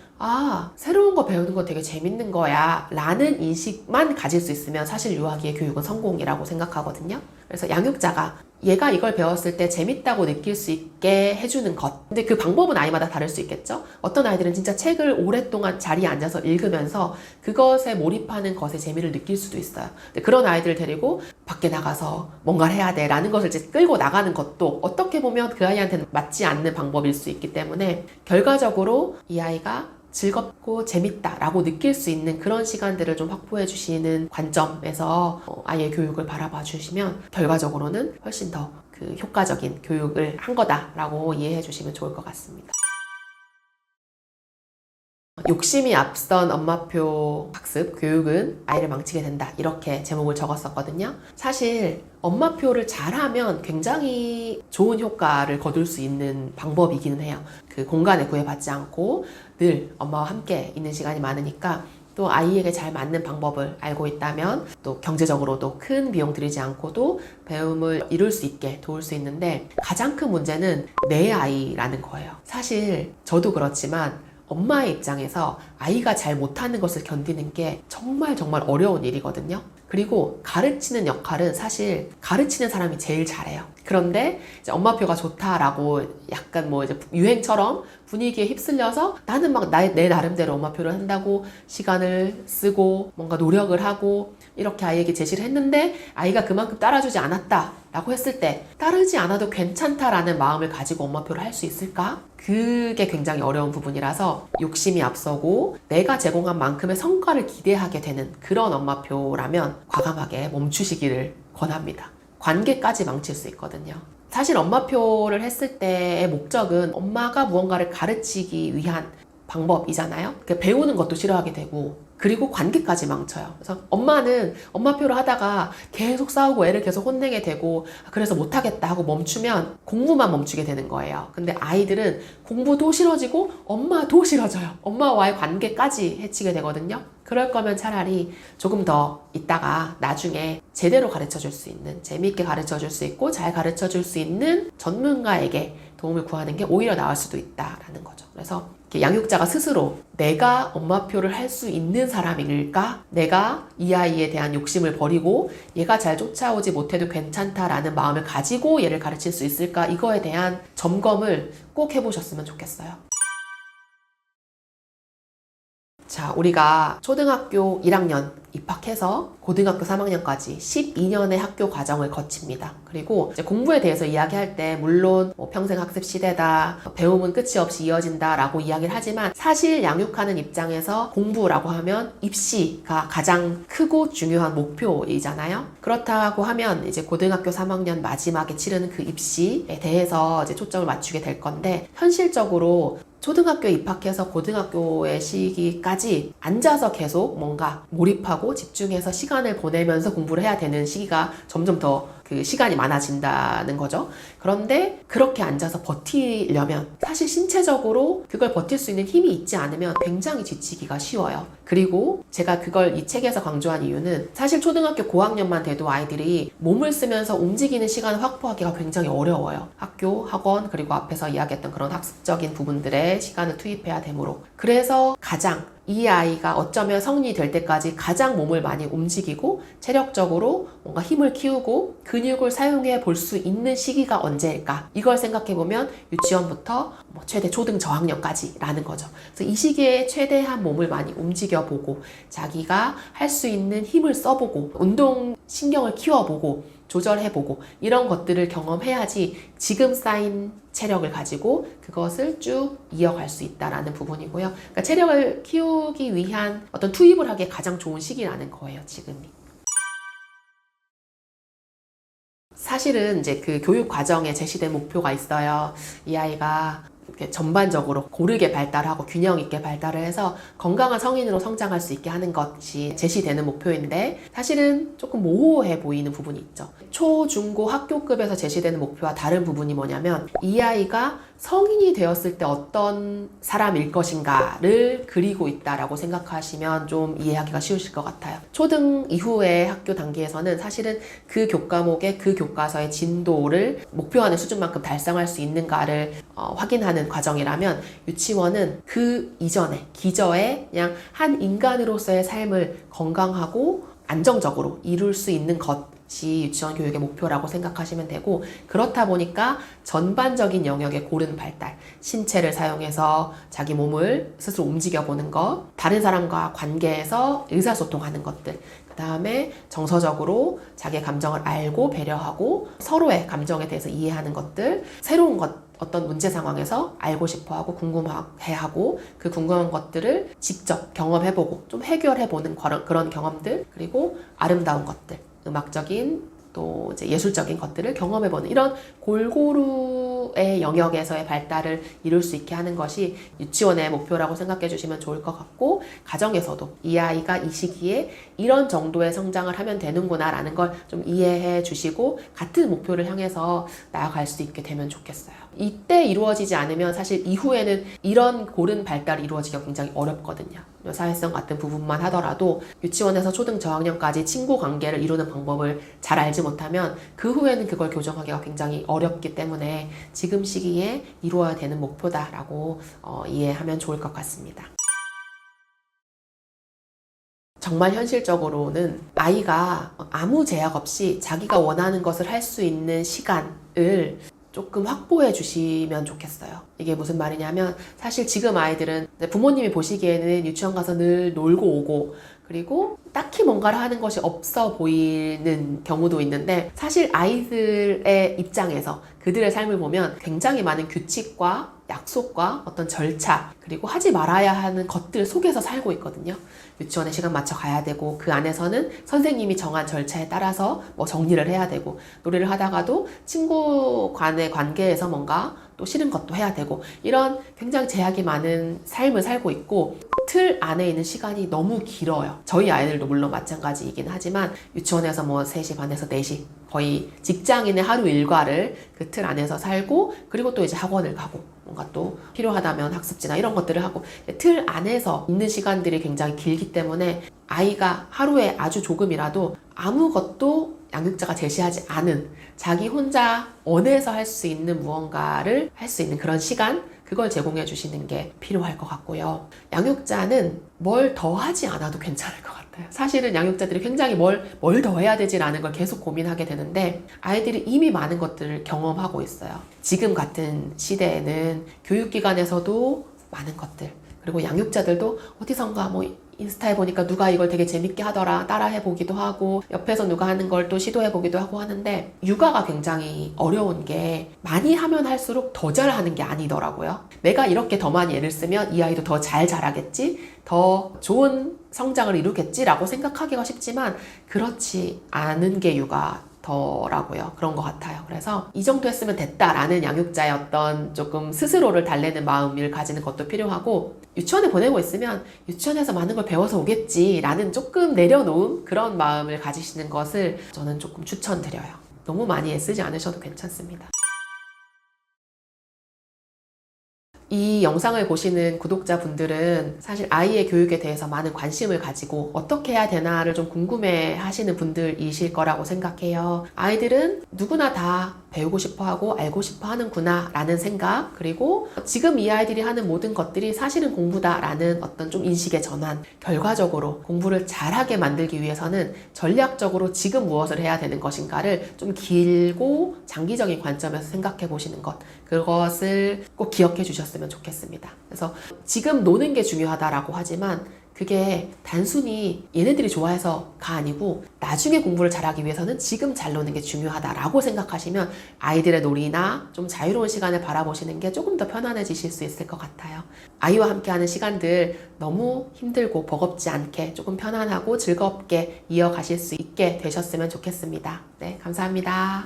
새로운 거 배우는 거 되게 재밌는 거야 라는 인식만 가질 수 있으면 사실 유아기의 교육은 성공이라고 생각하거든요. 그래서 양육자가 얘가 이걸 배웠을 때 재밌다고 느낄 수 있게 해주는 것. 근데 그 방법은 아이마다 다를 수 있겠죠? 어떤 아이들은 진짜 책을 오랫동안 자리에 앉아서 읽으면서 그것에 몰입하는 것에 재미를 느낄 수도 있어요. 근데 그런 아이들을 데리고 밖에 나가서 뭔가를 해야 돼 라는 것을 이제 끌고 나가는 것도 어떻게 보면 그 아이한테는 맞지 않는 방법일 수 있기 때문에 결과적으로 이 아이가 즐겁고 재밌다라고 느낄 수 있는 그런 시간들을 좀 확보해 주시는 관점에서 아이의 교육을 바라봐 주시면 결과적으로는 훨씬 더 그 효과적인 교육을 한 거다라고 이해해 주시면 좋을 것 같습니다. 욕심이 앞선 엄마표 학습, 교육은 아이를 망치게 된다. 이렇게 제목을 적었었거든요. 사실 엄마표를 잘하면 굉장히 좋은 효과를 거둘 수 있는 방법이기는 해요. 그 공간에 구애받지 않고 늘 엄마와 함께 있는 시간이 많으니까 또 아이에게 잘 맞는 방법을 알고 있다면 또 경제적으로도 큰 비용 들이지 않고도 배움을 이룰 수 있게 도울 수 있는데 가장 큰 문제는 내 아이라는 거예요. 사실 저도 그렇지만 엄마의 입장에서 아이가 잘 못하는 것을 견디는 게 정말 어려운 일이거든요. 그리고 가르치는 역할은 사실 가르치는 사람이 제일 잘해요. 그런데 이제 엄마표가 좋다라고 약간 뭐 이제 유행처럼 분위기에 휩쓸려서 나는 막 내 나름대로 엄마표를 한다고 시간을 쓰고 뭔가 노력을 하고 이렇게 아이에게 제시를 했는데 아이가 그만큼 따라주지 않았다 라고 했을 때 따르지 않아도 괜찮다라는 마음을 가지고 엄마표를 할 수 있을까? 그게 굉장히 어려운 부분이라서 욕심이 앞서고 내가 제공한 만큼의 성과를 기대하게 되는 그런 엄마표라면 과감하게 멈추시기를 권합니다. 관계까지 망칠 수 있거든요. 사실 엄마표를 했을 때의 목적은 엄마가 무언가를 가르치기 위한 방법이잖아요. 배우는 것도 싫어하게 되고 그리고 관계까지 망쳐요. 그래서 엄마는 엄마표를 하다가 계속 싸우고 애를 계속 혼내게 되고 그래서 못하겠다 하고 멈추면 공부만 멈추게 되는 거예요. 근데 아이들은 공부도 싫어지고 엄마도 싫어져요. 엄마와의 관계까지 해치게 되거든요. 그럴 거면 차라리 조금 더 있다가 나중에 제대로 가르쳐 줄 수 있는, 재미있게 가르쳐 줄 수 있고 잘 가르쳐 줄 수 있는 전문가에게 도움을 구하는 게 오히려 나을 수도 있다라는 거죠. 그래서 양육자가 스스로 내가 엄마표를 할 수 있는 사람일까? 내가 이 아이에 대한 욕심을 버리고 얘가 잘 쫓아오지 못해도 괜찮다라는 마음을 가지고 얘를 가르칠 수 있을까? 이거에 대한 점검을 꼭 해보셨으면 좋겠어요. 자, 우리가 초등학교 1학년 입학해서 고등학교 3학년까지 12년의 학교 과정을 거칩니다. 그리고 이제 공부에 대해서 이야기할 때 물론 평생 학습 시대다, 배움은 끝이 없이 이어진다 라고 이야기를 하지만 사실 양육하는 입장에서 공부라고 하면 입시가 가장 크고 중요한 목표이잖아요. 그렇다고 하면 이제 고등학교 3학년 마지막에 치르는 그 입시에 대해서 이제 초점을 맞추게 될 건데 현실적으로 초등학교 입학해서 고등학교의 시기까지 앉아서 계속 뭔가 몰입하고 집중해서 시간을 보내면서 공부를 해야 되는 시기가 점점 더 그 시간이 많아진다는 거죠. 그런데 그렇게 앉아서 버티려면 사실 신체적으로 그걸 버틸 수 있는 힘이 있지 않으면 굉장히 지치기가 쉬워요. 그리고 제가 그걸 이 책에서 강조한 이유는 사실 초등학교 고학년만 돼도 아이들이 몸을 쓰면서 움직이는 시간을 확보하기가 굉장히 어려워요. 학교, 학원, 그리고 앞에서 이야기했던 그런 학습적인 부분들에 시간을 투입해야 되므로. 그래서 가장 이 아이가 어쩌면 성인이 될 때까지 가장 몸을 많이 움직이고 체력적으로 뭔가 힘을 키우고 근육을 사용해 볼 수 있는 시기가 언제일까? 이걸 생각해 보면 유치원부터 최대 초등 저학년까지 라는 거죠. 그래서 이 시기에 최대한 몸을 많이 움직여 보고 자기가 할 수 있는 힘을 써보고 운동 신경을 키워보고 조절해보고 이런 것들을 경험해야지 지금 쌓인 체력을 가지고 그것을 쭉 이어갈 수 있다라는 부분이고요. 그러니까 체력을 키우기 위한 어떤 투입을 하기에 가장 좋은 시기라는 거예요, 지금이. 사실은 이제 그 교육 과정에 제시된 목표가 있어요. 이 아이가 이렇게 전반적으로 고르게 발달하고 균형 있게 발달을 해서 건강한 성인으로 성장할 수 있게 하는 것이 제시되는 목표인데 사실은 조금 모호해 보이는 부분이 있죠. 초, 중, 고 학교급에서 제시되는 목표와 다른 부분이 뭐냐면 이 아이가 성인이 되었을 때 어떤 사람일 것인가를 그리고 있다라고 생각하시면 좀 이해하기가 쉬우실 것 같아요. 초등 이후의 학교 단계에서는 사실은 그 교과목의 그 교과서의 진도를 목표하는 수준만큼 달성할 수 있는가를 확인하는 과정이라면 유치원은 그 이전에 기저에 그냥 한 인간으로서의 삶을 건강하고 안정적으로 이룰 수 있는 것이 유치원 교육의 목표라고 생각하시면 되고 그렇다 보니까 전반적인 영역의 고른 발달, 신체를 사용해서 자기 몸을 스스로 움직여보는 것, 다른 사람과 관계에서 의사소통하는 것들, 그 다음에 정서적으로 자기의 감정을 알고 배려하고 서로의 감정에 대해서 이해하는 것들, 새로운 것, 어떤 문제 상황에서 알고 싶어하고 궁금해하고 그 궁금한 것들을 직접 경험해보고 좀 해결해보는 그런 경험들, 그리고 아름다운 것들, 음악적인 또 이제 예술적인 것들을 경험해보는 이런 골고루의 영역에서의 발달을 이룰 수 있게 하는 것이 유치원의 목표라고 생각해 주시면 좋을 것 같고 가정에서도 이 아이가 이 시기에 이런 정도의 성장을 하면 되는구나 라는 걸 좀 이해해 주시고 같은 목표를 향해서 나아갈 수 있게 되면 좋겠어요. 이때 이루어지지 않으면 사실 이후에는 이런 고른 발달이 이루어지기가 굉장히 어렵거든요. 사회성 같은 부분만 하더라도 유치원에서 초등 저학년까지 친구 관계를 이루는 방법을 잘 알지 못하면 그 후에는 그걸 교정하기가 굉장히 어렵기 때문에 지금 시기에 이루어야 되는 목표다라고 이해하면 좋을 것 같습니다. 정말 현실적으로는 아이가 아무 제약 없이 자기가 원하는 것을 할 수 있는 시간을 조금 확보해 주시면 좋겠어요. 이게 무슨 말이냐면 사실 지금 아이들은 부모님이 보시기에는 유치원 가서 늘 놀고 오고 그리고 딱히 뭔가를 하는 것이 없어 보이는 경우도 있는데 사실 아이들의 입장에서 그들의 삶을 보면 굉장히 많은 규칙과 약속과 어떤 절차 그리고 하지 말아야 하는 것들 속에서 살고 있거든요. 유치원에 시간 맞춰 가야 되고 그 안에서는 선생님이 정한 절차에 따라서 뭐 정리를 해야 되고 놀이를 하다가도 친구 간의 관계에서 뭔가 또 싫은 것도 해야 되고 이런 굉장히 제약이 많은 삶을 살고 있고 틀 안에 있는 시간이 너무 길어요. 저희 아이들도 물론 마찬가지이긴 하지만 유치원에서 뭐 3시 반에서 4시 거의 직장인의 하루 일과를 그 틀 안에서 살고 그리고 또 이제 학원을 가고 뭔가 또 필요하다면 학습지나 이런 것들을 하고 틀 안에서 있는 시간들이 굉장히 길기 때문에 아이가 하루에 아주 조금이라도 아무것도 양육자가 제시하지 않은 자기 혼자 원해서 할 수 있는 무언가를 할 수 있는 그런 시간 그걸 제공해 주시는 게 필요할 것 같고요. 양육자는 뭘 더 하지 않아도 괜찮을 것 같아요. 사실은 양육자들이 굉장히 뭘 더 해야 되지라는 걸 계속 고민하게 되는데 아이들이 이미 많은 것들을 경험하고 있어요. 지금 같은 시대에는 교육기관에서도 많은 것들 그리고 양육자들도 어디선가 뭐 인스타에 보니까 누가 이걸 되게 재밌게 하더라 따라해보기도 하고 옆에서 누가 하는 걸 또 시도해보기도 하고 하는데 육아가 굉장히 어려운 게 많이 하면 할수록 더 잘하는 게 아니더라고요. 내가 이렇게 더 많이 애를 쓰면 이 아이도 더 잘 자라겠지 더 좋은 성장을 이루겠지라고 생각하기가 쉽지만 그렇지 않은 게 육아더라고요. 그런 것 같아요. 그래서 이 정도 했으면 됐다라는 양육자의 어떤 조금 스스로를 달래는 마음을 가지는 것도 필요하고 유치원에 보내고 있으면 유치원에서 많은 걸 배워서 오겠지라는 조금 내려놓은 그런 마음을 가지시는 것을 저는 조금 추천드려요. 너무 많이 애쓰지 않으셔도 괜찮습니다. 이 영상을 보시는 구독자분들은 사실 아이의 교육에 대해서 많은 관심을 가지고 어떻게 해야 되나를 좀 궁금해 하시는 분들이실 거라고 생각해요. 아이들은 누구나 다 배우고 싶어 하고 알고 싶어 하는구나 라는 생각 그리고 지금 이 아이들이 하는 모든 것들이 사실은 공부다 라는 어떤 좀 인식의 전환 결과적으로 공부를 잘하게 만들기 위해서는 전략적으로 지금 무엇을 해야 되는 것인가를 좀 길고 장기적인 관점에서 생각해 보시는 것 그것을 꼭 기억해 주셨으면 좋겠습니다. 그래서 지금 노는 게 중요하다라고 하지만 그게 단순히 얘네들이 좋아해서가 아니고 나중에 공부를 잘하기 위해서는 지금 잘 노는 게 중요하다라고 생각하시면 아이들의 놀이나 좀 자유로운 시간을 바라보시는 게 조금 더 편안해지실 수 있을 것 같아요. 아이와 함께하는 시간들 너무 힘들고 버겁지 않게 조금 편안하고 즐겁게 이어가실 수 있게 되셨으면 좋겠습니다. 네, 감사합니다.